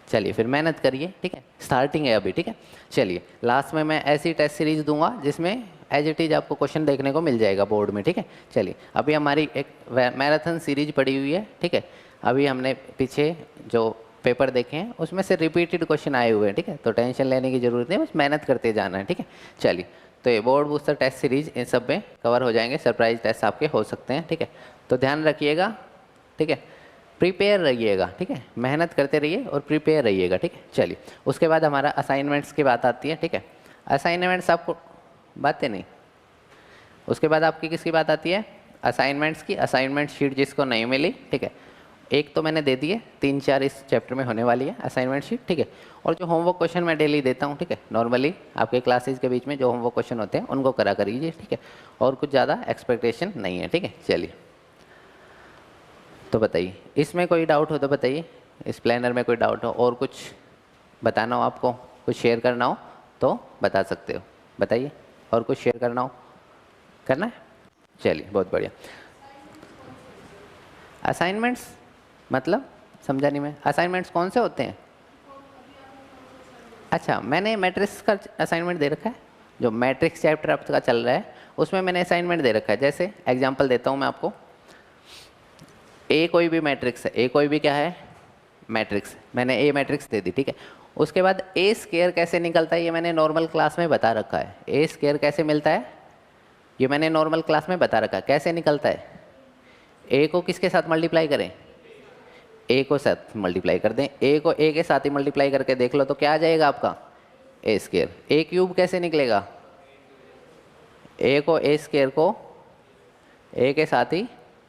चलिए, फिर मेहनत करिए, ठीक है, स्टार्टिंग है अभी, ठीक है। चलिए, लास्ट में मैं ऐसी टेस्ट सीरीज दूंगा जिसमें एज इट इज आपको क्वेश्चन देखने को मिल जाएगा बोर्ड में, ठीक है। चलिए, अभी हमारी एक मैराथन सीरीज पड़ी हुई है, ठीक है, अभी हमने पीछे जो पेपर देखे हैं उसमें से रिपीटेड क्वेश्चन आए हुए हैं, ठीक है, तो टेंशन लेने की जरूरत नहीं, बस मेहनत करते जाना है, ठीक है। चलिए, तो ये बोर्ड बूस्टर टेस्ट सीरीज इन सब में कवर हो जाएंगे, सरप्राइज टेस्ट आपके हो सकते हैं, ठीक है, तो ध्यान रखिएगा, ठीक है, प्रिपेयर रहिएगा, ठीक है, मेहनत करते रहिए और प्रिपेयर रहिएगा, ठीक है। चलिए, उसके बाद हमारा असाइनमेंट्स की बात आती है, ठीक है। असाइनमेंट्स आपको बातें नहीं, उसके बाद आपकी किसकी बात आती है? असाइनमेंट्स की। असाइनमेंट शीट जिसको नहीं मिली, ठीक है, एक तो मैंने दे दी है, 3-4 इस चैप्टर में होने वाली है असाइनमेंट शीट, ठीक है। और जो होमवर्क क्वेश्चन मैं डेली देता हूँ, ठीक है, नॉर्मली आपके क्लासेज के बीच में जो होमवर्क क्वेश्चन होते हैं उनको करा करिए, ठीक है, और कुछ ज़्यादा एक्सपेक्टेशन नहीं है, ठीक है। चलिए, तो बताइए, इसमें कोई डाउट हो तो बताइए, इस प्लानर में कोई डाउट हो, और कुछ बताना हो आपको, कुछ शेयर करना हो तो बता सकते हो, बताइए, और कुछ शेयर करना हो, करना है? चलिए, बहुत बढ़िया। असाइनमेंट्स मतलब समझा नहीं मैं, असाइनमेंट्स कौन से होते हैं? अच्छा, मैंने मैट्रिक्स का असाइनमेंट दे रखा है, जो मैट्रिक्स चैप्टर आपका चल रहा है उसमें मैंने असाइनमेंट दे रखा है। जैसे एग्जांपल देता हूँ मैं आपको, ए कोई भी मैट्रिक्स है, ए कोई भी क्या है? मैट्रिक्स। मैंने ए मैट्रिक्स दे दी, ठीक है। उसके बाद ए स्क्वायर कैसे निकलता है ये मैंने नॉर्मल क्लास में बता रखा है। ए स्क्वायर कैसे मिलता है ये मैंने नॉर्मल क्लास में बता रखा है। कैसे निकलता है? ए को किसके साथ मल्टीप्लाई करें? ए को साथ मल्टीप्लाई कर दें, ए को ए के साथ ही मल्टीप्लाई करके देख लो तो क्या आ जाएगा आपका? ए स्क्वायर। ए क्यूब कैसे निकलेगा? ए को ए स्क्वायर को ए के साथ ही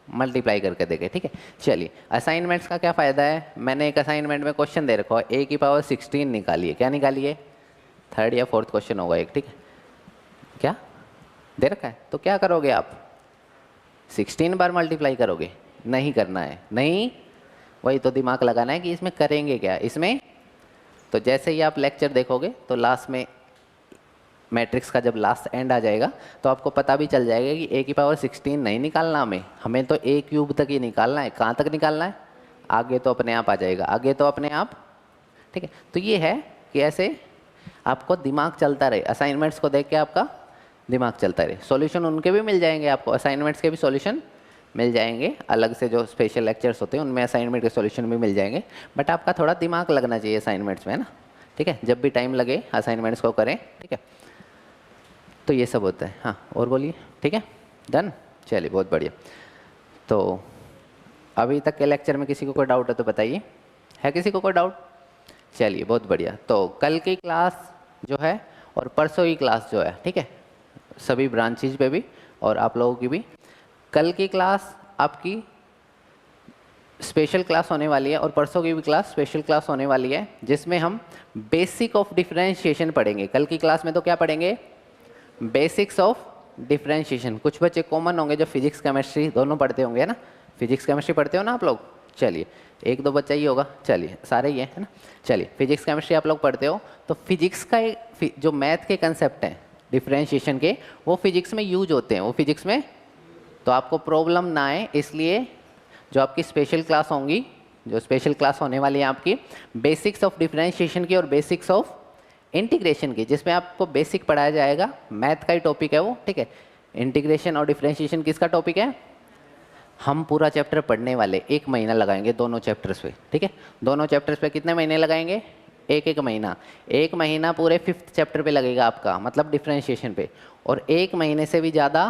मल्टीप्लाई करके देखें, ठीक है। चलिए, असाइनमेंट्स का क्या फ़ायदा है? मैंने एक असाइनमेंट में क्वेश्चन दे रखा है, ए की पावर 16 निकालिए। क्या निकालिए? 3rd या 4th क्वेश्चन होगा एक, ठीक है। क्या दे रखा है? तो क्या करोगे आप? 16 बार मल्टीप्लाई करोगे? नहीं करना है, नहीं, वही तो दिमाग लगाना है कि इसमें करेंगे क्या। इसमें तो जैसे ही आप लेक्चर देखोगे तो लास्ट में मैट्रिक्स का जब लास्ट एंड आ जाएगा तो आपको पता भी चल जाएगा कि ए की पावर 16 नहीं निकालना हमें तो ए क्यूब तक ही निकालना है। कहाँ तक निकालना है? आगे तो अपने आप आ जाएगा, आगे तो अपने आप, ठीक है। तो ये है कि ऐसे आपको दिमाग चलता रहे, असाइनमेंट्स को देख के आपका दिमाग चलता रहे। सॉल्यूशन उनके भी मिल जाएंगे आपको, असाइनमेंट्स के भी सॉल्यूशन मिल जाएंगे, अलग से जो स्पेशल लेक्चर्स होते हैं उनमें असाइनमेंट के सॉल्यूशन भी मिल जाएंगे। बट आपका थोड़ा दिमाग लगना चाहिए असाइनमेंट्स में, है ना, ठीक है। जब भी टाइम लगे असाइनमेंट्स को करें, ठीक है। तो ये सब होता है। हाँ, और बोलिए, ठीक है, डन। चलिए, बहुत बढ़िया। तो अभी तक के लेक्चर में किसी को कोई डाउट है तो बताइए, है किसी को कोई डाउट? चलिए, बहुत बढ़िया। तो कल की क्लास जो है और परसों की क्लास जो है, ठीक है, सभी ब्रांचेज पे भी और आप लोगों की भी कल की क्लास आपकी स्पेशल क्लास होने वाली है और परसों की भी क्लास स्पेशल क्लास होने वाली है, जिसमें हम बेसिक ऑफ डिफरेंशिएशन पढ़ेंगे। कल की क्लास में तो क्या पढ़ेंगे? Basics of differentiation. कुछ बच्चे कॉमन होंगे जो फिजिक्स केमिस्ट्री दोनों पढ़ते होंगे, है ना? फिजिक्स केमिस्ट्री पढ़ते हो ना आप लोग? चलिए, एक दो बच्चा ही होगा, चलिए सारे ही है ना? चलिए, फिजिक्स केमिस्ट्री आप लोग पढ़ते हो, तो फिजिक्स का जो मैथ के कंसेप्ट हैं डिफरेंशिएशन के, वो फिजिक्स में यूज होते हैं, वो फिजिक्स में, तो आपको प्रॉब्लम ना आए इसलिए जो आपकी स्पेशल क्लास होंगी, जो स्पेशल क्लास होने वाली है आपकी बेसिक्स ऑफ डिफरेंशिएशन की और बेसिक्स ऑफ इंटीग्रेशन की, जिसमें आपको बेसिक पढ़ाया जाएगा, मैथ का ही टॉपिक है वो, ठीक है? इंटीग्रेशन और डिफरेंशिएशन किसका टॉपिक है? हम पूरा चैप्टर पढ़ने वाले 1 महीना लगाएंगे दोनों चैप्टर्स पे, ठीक है? दोनों चैप्टर्स पे कितने महीने लगाएंगे? 1 महीना। 1 महीना पूरे 5th चैप्टर पे लगेगा आपका, मतलब डिफरेंशिएशन पे, और 1 महीने से भी ज़्यादा,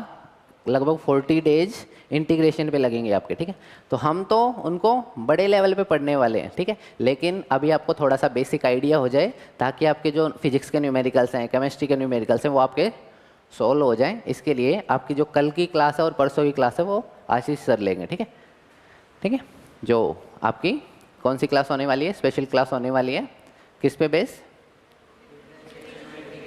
लगभग 40 डेज इंटीग्रेशन पे लगेंगे आपके, ठीक है? तो हम तो उनको बड़े लेवल पे पढ़ने वाले हैं, ठीक है? लेकिन अभी आपको थोड़ा सा बेसिक आइडिया हो जाए, ताकि आपके जो फिजिक्स के न्यूमेरिकल्स हैं, केमिस्ट्री के न्यूमेरिकल्स हैं, वो आपके सोल्व हो जाएं। इसके लिए आपकी जो कल की क्लास है और परसों की क्लास है वो आशीष सर लेंगे, ठीक है? ठीक है, जो आपकी कौन सी क्लास होने वाली है? स्पेशल क्लास होने वाली है, किस पे बेस?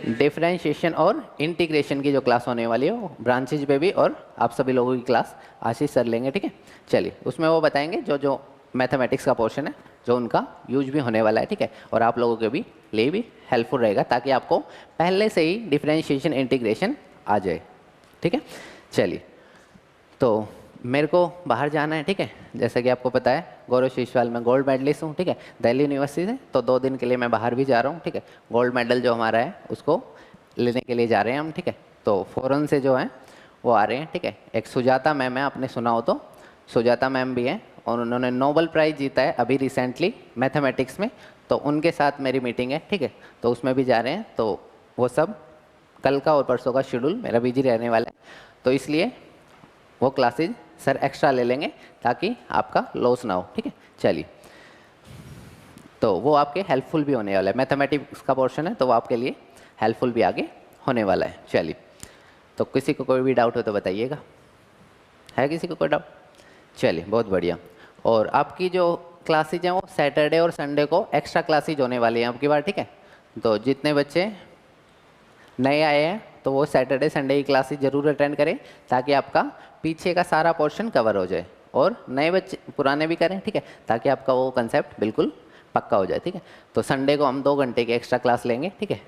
डिफरेंशिएशन और इंटीग्रेशन की जो क्लास होने वाली है वो ब्रांचेज पे भी, और आप सभी लोगों की क्लास आशीष सर लेंगे, ठीक है? चलिए, उसमें वो बताएंगे जो जो मैथमेटिक्स का पोर्शन है, जो उनका यूज भी होने वाला है, ठीक है? और आप लोगों के भी लिए भी हेल्पफुल रहेगा, ताकि आपको पहले से ही डिफरेंशिएशन इंटीग्रेशन आ जाए, ठीक है? चलिए, तो मेरे को बाहर जाना है, ठीक है? जैसा कि आपको पता है, गौरव शीशवाल में गोल्ड मेडलिस्ट हूँ, ठीक है? दिल्ली यूनिवर्सिटी से, तो 2 दिन के लिए मैं बाहर भी जा रहा हूँ, ठीक है? गोल्ड मेडल जो हमारा है उसको लेने के लिए जा रहे हैं हम, ठीक है? तो फ़ॉरेन से जो है वो आ रहे हैं, ठीक है? एक सुजाता मैम है, आपने सुना हो तो, सुजाता मैम भी हैं, और उन्होंने नोबेल प्राइज़ जीता है अभी रिसेंटली मैथमेटिक्स में, तो उनके साथ मेरी मीटिंग है, ठीक है? तो उसमें भी जा रहे हैं, तो वो सब कल का और परसों का शेड्यूल मेरा बिजी रहने वाला है, तो इसलिए वो क्लासेज सर एक्स्ट्रा ले लेंगे, ताकि आपका लॉस ना हो, ठीक है? चलिए, तो वो आपके हेल्पफुल भी होने वाला है, मैथमेटिक्स का पोर्शन है, तो वो आपके लिए हेल्पफुल भी आगे होने वाला है। चलिए, तो किसी को कोई भी डाउट हो तो बताइएगा, है किसी को कोई डाउट? चलिए, बहुत बढ़िया। और आपकी जो क्लासेज हैं वो सैटरडे और संडे को एक्स्ट्रा क्लासेज होने वाली हैं आपकी बार, ठीक है? तो जितने बच्चे नए आए हैं तो वो सैटरडे संडे की क्लासेज ज़रूर अटेंड करें, ताकि आपका पीछे का सारा पोर्शन कवर हो जाए, और नए बच्चे पुराने भी करें, ठीक है? ताकि आपका वो कंसेप्ट बिल्कुल पक्का हो जाए, ठीक है? तो संडे को हम 2 घंटे की एक्स्ट्रा क्लास लेंगे, ठीक है?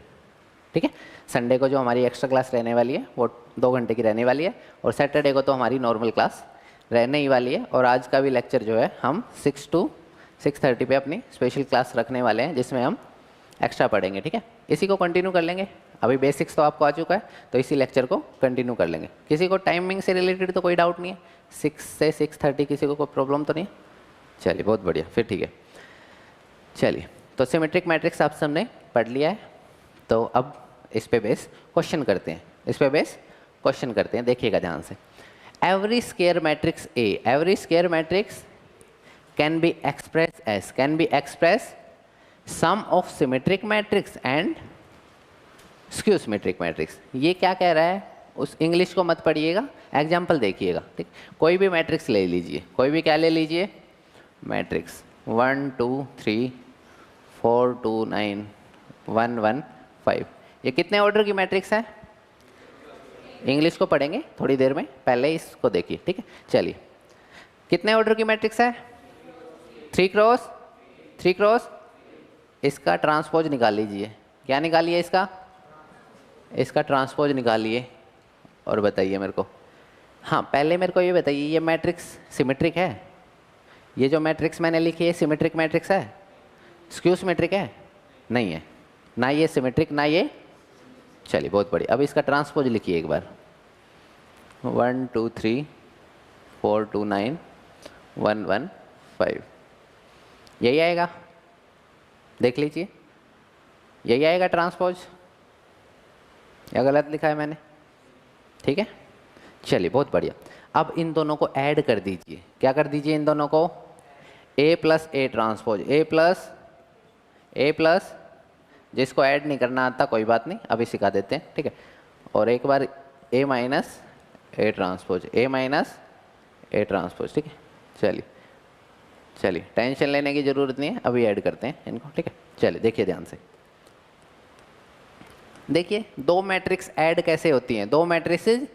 ठीक है, संडे को जो हमारी एक्स्ट्रा क्लास रहने वाली है वो 2 घंटे की रहने वाली है, और सैटरडे को तो हमारी नॉर्मल क्लास रहने ही वाली है। और आज का भी लेक्चर जो है हम 6 to 6:30 पे अपनी स्पेशल क्लास रखने वाले हैं, जिसमें हम एक्स्ट्रा पढ़ेंगे, ठीक है? इसी को कंटिन्यू कर लेंगे, अभी बेसिक्स तो आपको आ चुका है, तो इसी लेक्चर को कंटिन्यू कर लेंगे। किसी को टाइमिंग से रिलेटेड तो कोई डाउट नहीं है? 6 से 6:30 किसी को कोई प्रॉब्लम तो नहीं? चलिए, बहुत बढ़िया, फिर ठीक है। चलिए, तो सिमेट्रिक मैट्रिक्स आप सबने पढ़ लिया है, तो अब इस पे बेस क्वेश्चन करते हैं, इस पे बेस क्वेश्चन करते हैं, देखिएगा ध्यान से। Every square matrix A, every square matrix can be express sum of symmetric matrix and skew symmetric matrix. ये क्या कह रहा है, उस इंग्लिश को मत पढ़िएगा, एग्जाम्पल देखिएगा, ठीक? कोई भी मैट्रिक्स ले लीजिए, कोई भी क्या ले लीजिए, मैट्रिक्स 1 2 3 4 2 9 1 1 5। ये कितने ऑर्डर की मैट्रिक्स है? इंग्लिश को पढ़ेंगे थोड़ी देर में, पहले इसको देखिए, ठीक है? चलिए, कितने ऑर्डर की मैट्रिक्स है? 3 क्रॉस। इसका ट्रांसपोज निकाल लीजिए, क्या निकालिए? इसका ट्रांसपोज निकालिए और बताइए मेरे को। हाँ, पहले मेरे को ये बताइए, ये मैट्रिक्स सिमेट्रिक है? ये जो मैट्रिक्स मैंने लिखी है सिमेट्रिक मैट्रिक्स है? स्क्यू सिमेट्रिक है? नहीं है, ना ये सिमेट्रिक ना ये। चलिए, बहुत बढ़िया। अब इसका ट्रांसपोज लिखिए एक बार, 1 2 3 4 2 9 1 1 5। यही आएगा, देख लीजिए, यही आएगा ट्रांसपोज, या गलत लिखा है मैंने? ठीक है, चलिए, बहुत बढ़िया। अब इन दोनों को ऐड कर दीजिए, क्या कर दीजिए इन दोनों को? A plus A transpose, A plus, जिसको ऐड नहीं करना आता कोई बात नहीं, अभी सिखा देते हैं, ठीक है? और एक बार A minus A transpose A minus A transpose, ठीक है। चलिए टेंशन लेने की जरूरत नहीं है, अभी ऐड करते हैं इनको, ठीक है। चलिए देखिए ध्यान से, देखिए दो मैट्रिक्स ऐड कैसे होती हैं, दो मैट्रिक्सेस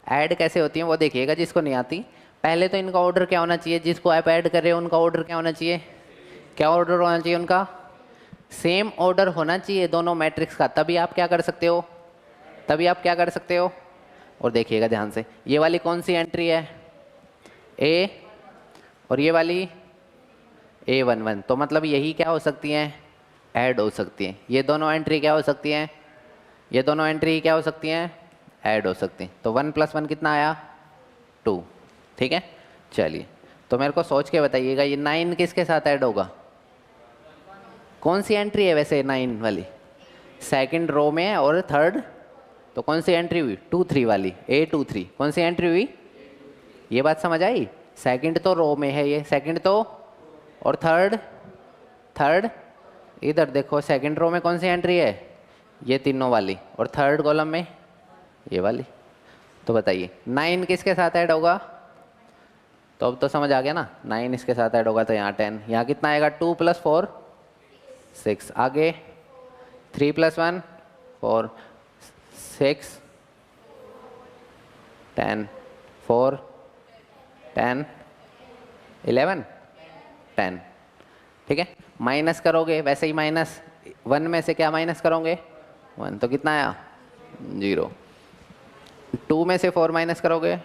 ऐड कैसे होती हैं वो देखिएगा, जिसको नहीं आती। पहले तो इनका ऑर्डर क्या होना चाहिए, जिसको आप ऐड कर रहे हो उनका ऑर्डर क्या होना चाहिए, क्या ऑर्डर होना चाहिए उनका, सेम ऑर्डर होना चाहिए दोनों मैट्रिक्स का, तभी आप क्या कर सकते हो, तभी आप क्या कर सकते हो। और देखिएगा ध्यान से, ये वाली कौन सी एंट्री है, ए, और ये वाली A11, तो मतलब यही क्या हो सकती हैं, ऐड हो सकती हैं। ये दोनों एंट्री क्या हो सकती हैं, ये दोनों एंट्री क्या हो सकती हैं, ऐड हो सकती हैं। तो 1 + 1 कितना आया, 2, ठीक है। चलिए तो मेरे को सोच के बताइएगा ये 9 किसके साथ ऐड होगा, कौन सी एंट्री है वैसे 9 वाली, सेकंड रो में है और थर्ड, तो कौन सी एंट्री हुई, 2 3 वाली, A23 कौन सी एंट्री हुई, ये बात समझ आई। सेकंड तो रो में है ये, सेकंड तो, और थर्ड इधर देखो, सेकंड रो में कौन सी एंट्री है, ये तीनों वाली, और थर्ड कॉलम में ये वाली। तो बताइए 9 किसके साथ ऐड होगा, तो अब तो समझ आ गया ना, 9 इसके साथ ऐड होगा तो यहाँ 10, यहाँ कितना आएगा, 2 + 4 6, आगे 3 + 1 4 6 10 4 10 11 10, ठीक है। माइनस करोगे वैसे ही, -1 में से क्या माइनस करोगे, 1, तो कितना आया 0। 2 में से 4 माइनस करोगे,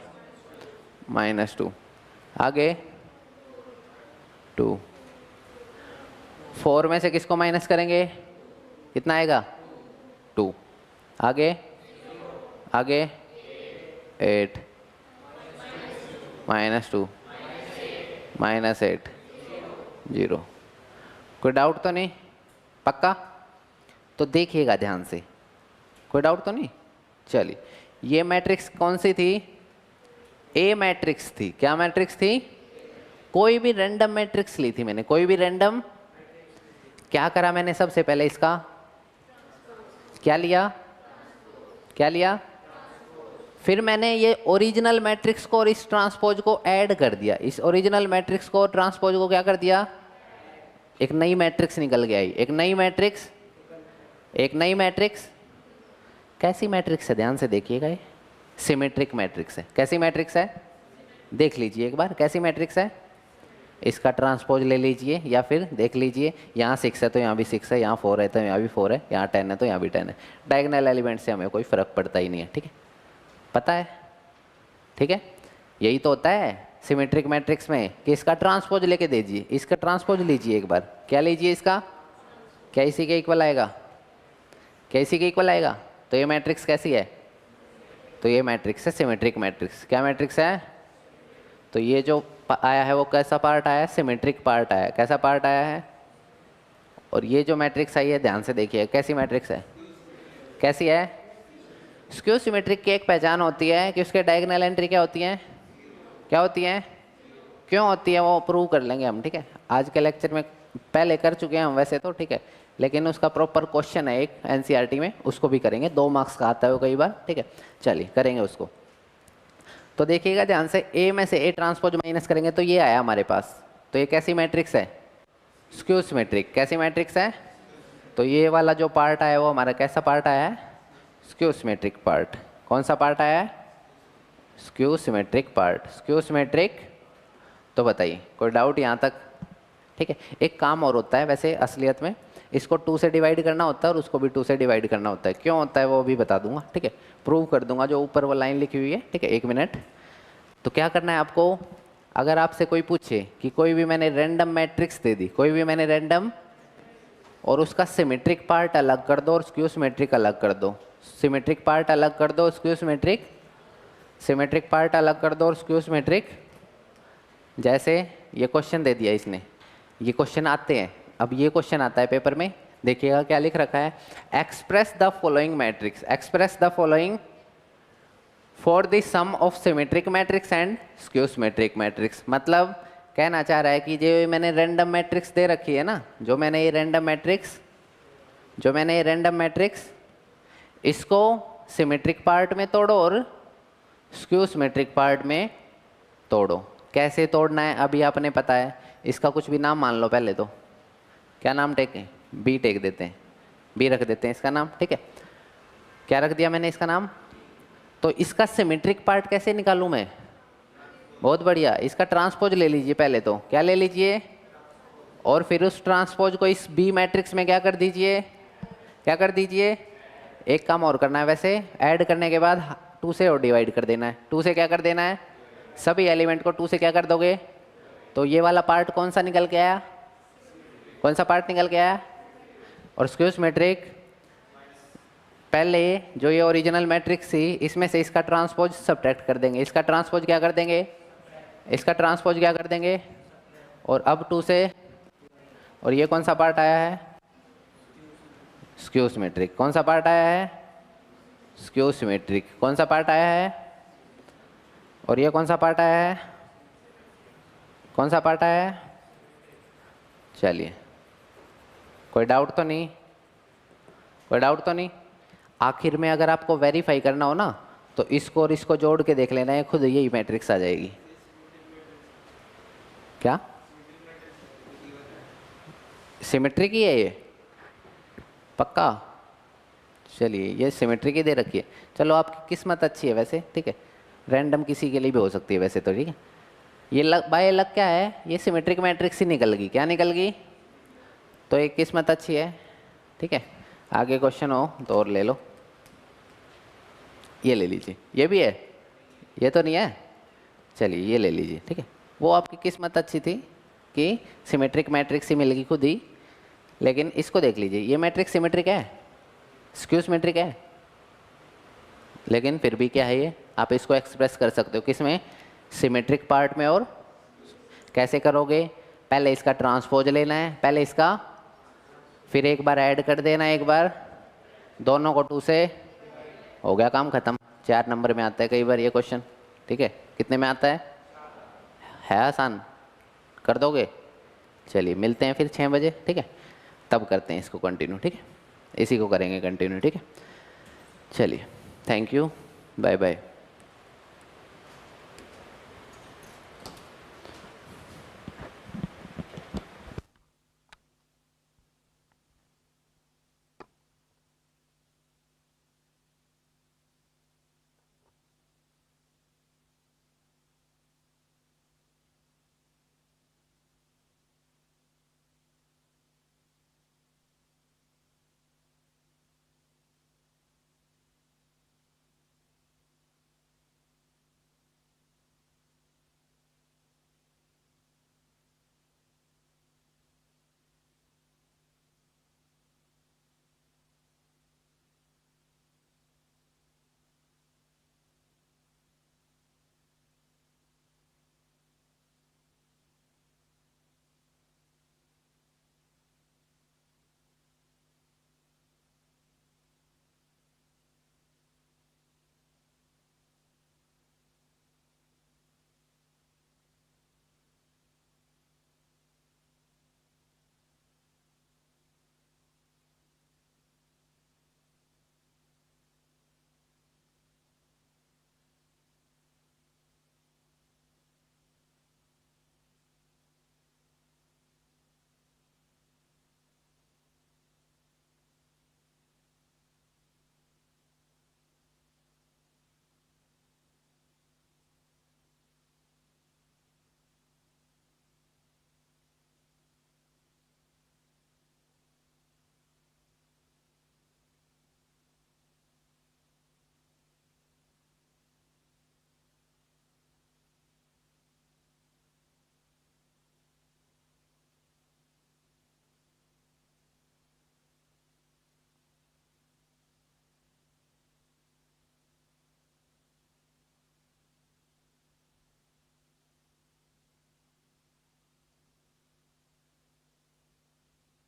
-2, आगे 2। 4 में से किसको माइनस करेंगे, कितना आएगा 2, आगे 8, -2 -8 0। कोई डाउट तो नहीं, पक्का। तो देखिएगा ध्यान से, कोई डाउट तो नहीं। चलिए ये मैट्रिक्स कौन सी थी, ए मैट्रिक्स थी। क्या मैट्रिक्स थी, कोई भी रैंडम मैट्रिक्स ली थी मैंने, कोई भी रैंडम, क्या करा मैंने सबसे पहले इसका, क्या लिया, फिर मैंने ये ओरिजिनल मैट्रिक्स को और इस ट्रांसपोज को ऐड कर दिया, इस ओरिजिनल मैट्रिक्स को और ट्रांसपोज को क्या कर दिया, एक नई मैट्रिक्स निकल के आई, एक नई मैट्रिक्स। कैसी मैट्रिक्स है, ध्यान से देखिएगा, ये सिमेट्रिक मैट्रिक्स है। कैसी मैट्रिक्स है, देख लीजिए एक बार, कैसी मैट्रिक्स है, इसका ट्रांसपोज ले लीजिए, या फिर देख लीजिए, यहाँ 6 है तो यहाँ भी 6 है, यहाँ 4 है तो यहाँ भी 4 है, यहाँ 10 है तो यहाँ भी 10 है। डायगोनल एलिमेंट से हमें कोई फर्क पड़ता ही नहीं है, ठीक है, पता है, ठीक है। यही तो होता है सिमेट्रिक मैट्रिक्स में कि इसका ट्रांसपोज लेके दीजिए, इसका ट्रांसपोज लीजिए एक बार, क्या लीजिए इसका, क्या इसी के इक्वल आएगा, क्या इसी के इक्वल आएगा। तो ये मैट्रिक्स कैसी है, तो ये मैट्रिक्स है सिमेट्रिक मैट्रिक्स। क्या मैट्रिक्स है, तो ये जो आया है वो कैसा पार्ट आया है, सिमेट्रिक पार्ट आया है। कैसा पार्ट आया है, और ये जो मैट्रिक्स आई है ध्यान से देखिए, कैसी मैट्रिक्स है, कैसी है, स्क्यू सिमेट्रिक की एक पहचान होती है कि उसके डायगोनल एंट्री क्या होती हैं, क्या होती हैं, क्यों होती है, वो प्रूव कर लेंगे हम, ठीक है। आज के लेक्चर में पहले कर चुके हैं हम वैसे तो, ठीक है, लेकिन उसका प्रॉपर क्वेश्चन है एक एनसीईआरटी में, उसको भी करेंगे, 2 मार्क्स का आता है वो कई बार, ठीक है। चलिए करेंगे उसको। तो देखिएगा ध्यान से, ए में से ए ट्रांसपोज माइनस करेंगे तो ये आया हमारे पास, तो ये कैसी मैट्रिक्स है, स्क्यू सिमेट्रिक। कैसी मैट्रिक्स है, तो ये वाला जो पार्ट आया वो हमारा कैसा पार्ट आया है, स्क्यू सिमेट्रिक पार्ट। कौन सा पार्ट आया है, skew symmetric part, skew symmetric. तो बताइए कोई डाउट यहाँ तक, ठीक है। एक काम और होता है वैसे असलियत में, इसको 2 से डिवाइड करना होता है और उसको भी 2 से डिवाइड करना होता है। क्यों होता है वो भी बता दूंगा, ठीक है, प्रूव कर दूंगा जो ऊपर वो लाइन लिखी हुई है, ठीक है। 1 मिनट। तो क्या करना है आपको, अगर आपसे कोई पूछे कि कोई भी मैंने रैंडम मैट्रिक्स दे दी, कोई भी मैंने रैंडम, और उसका सिमेट्रिक पार्ट अलग कर दो और स्क्यू सिमेट्रिक अलग कर दो, सिमेट्रिक पार्ट अलग कर दो, स्क्यू सिमेट्रिक, सिमेट्रिक पार्ट अलग कर दो और स्क्यू सिमेट्रिक। जैसे ये क्वेश्चन दे दिया इसने, ये क्वेश्चन आते हैं, अब ये क्वेश्चन आता है पेपर में, देखिएगा क्या लिख रखा है, express the following matrix, express the following for the sum of symmetric matrix and skew symmetric matrix. मतलब कहना चाह रहा है कि जो मैंने रैंडम मैट्रिक्स दे रखी है ना, जो मैंने ये रैंडम मैट्रिक्स, इसको सिमेट्रिक पार्ट में तोड़ो और स्क्यू सिमेट्रिक पार्ट में तोड़ो। कैसे तोड़ना है अभी आपने पता है। इसका कुछ भी नाम मान लो पहले तो। क्या नाम टेकें? बी टेक देते हैं, बी रख देते हैं इसका नाम, ठीक है। क्या रख दिया मैंने इसका नाम? तो इसका सिमेट्रिक पार्ट कैसे निकालूं मैं? बहुत बढ़िया, इसका ट्रांसपोज ले लीजिए पहले तो। क्या ले लीजिए? और फिर उस ट्रांसपोज को इस बी मैट्रिक्स में क्या कर दीजिए? क्या कर दीजिए? एक काम और करना है वैसे, ऐड करने के बाद 2 से और डिवाइड कर देना है। 2 से क्या कर देना है? सभी एलिमेंट को 2 से क्या कर दोगे? तो ये वाला पार्ट कौन सा निकल के आया? कौन सा पार्ट निकल के आया? और स्क्यू सिमेट्रिक, पहले जो ये ओरिजिनल मैट्रिक्स थी इसमें से इसका ट्रांसपोज सब्ट्रैक्ट कर देंगे। इसका ट्रांसपोज क्या कर देंगे? इसका ट्रांसपोज क्या कर देंगे? और अब 2 से, और ये कौन सा पार्ट आया है? Skew symmetric. कौन सा पार्ट आया है? Skew symmetric. कौन सा पार्ट आया है? और ये कौन सा पार्ट आया है? कौन सा पार्ट आया है? चलिए, कोई डाउट तो नहीं? कोई डाउट तो नहीं? आखिर में अगर आपको वेरीफाई करना हो ना तो इसको और इसको जोड़ के देख लेना है, खुद यही मैट्रिक्स आ जाएगी। क्या सिमेट्रिक ही है ये? पक्का? चलिए, ये सिमेट्रिक ही दे रखी है। चलो, आपकी किस्मत अच्छी है वैसे, ठीक है। रैंडम किसी के लिए भी हो सकती है वैसे तो, ठीक है। ये लग बाय लग क्या है? ये सिमेट्रिक मैट्रिक्स ही निकल गई। क्या निकल गई? तो एक किस्मत अच्छी है, ठीक है। आगे क्वेश्चन हो तो और ले लो। ये ले लीजिए। ये भी है? ये तो नहीं है? चलिए, ये ले लीजिए, ठीक है। वो आपकी किस्मत अच्छी थी कि सिमेट्रिक मैट्रिक्स ही मिल गई खुद ही। लेकिन इसको देख लीजिए, ये मैट्रिक्स सिमेट्रिक है, स्क्यू सिमेट्रिक है, लेकिन फिर भी क्या है ये? आप इसको एक्सप्रेस कर सकते हो किसमें? सिमेट्रिक पार्ट में। और कैसे करोगे? पहले इसका ट्रांसपोज लेना है, पहले इसका, फिर एक बार ऐड कर देना, एक बार दोनों को 2 से, हो गया काम खत्म। 4 नंबर में आता है कई बार ये क्वेश्चन, ठीक है। कितने में आता है आसान? कर दोगे? चलिए, मिलते हैं फिर 6 बजे, ठीक है। तब करते हैं इसको कंटिन्यू, ठीक है। इसी को करेंगे कंटिन्यू, ठीक है। चलिए, थैंक यू, बाय बाय।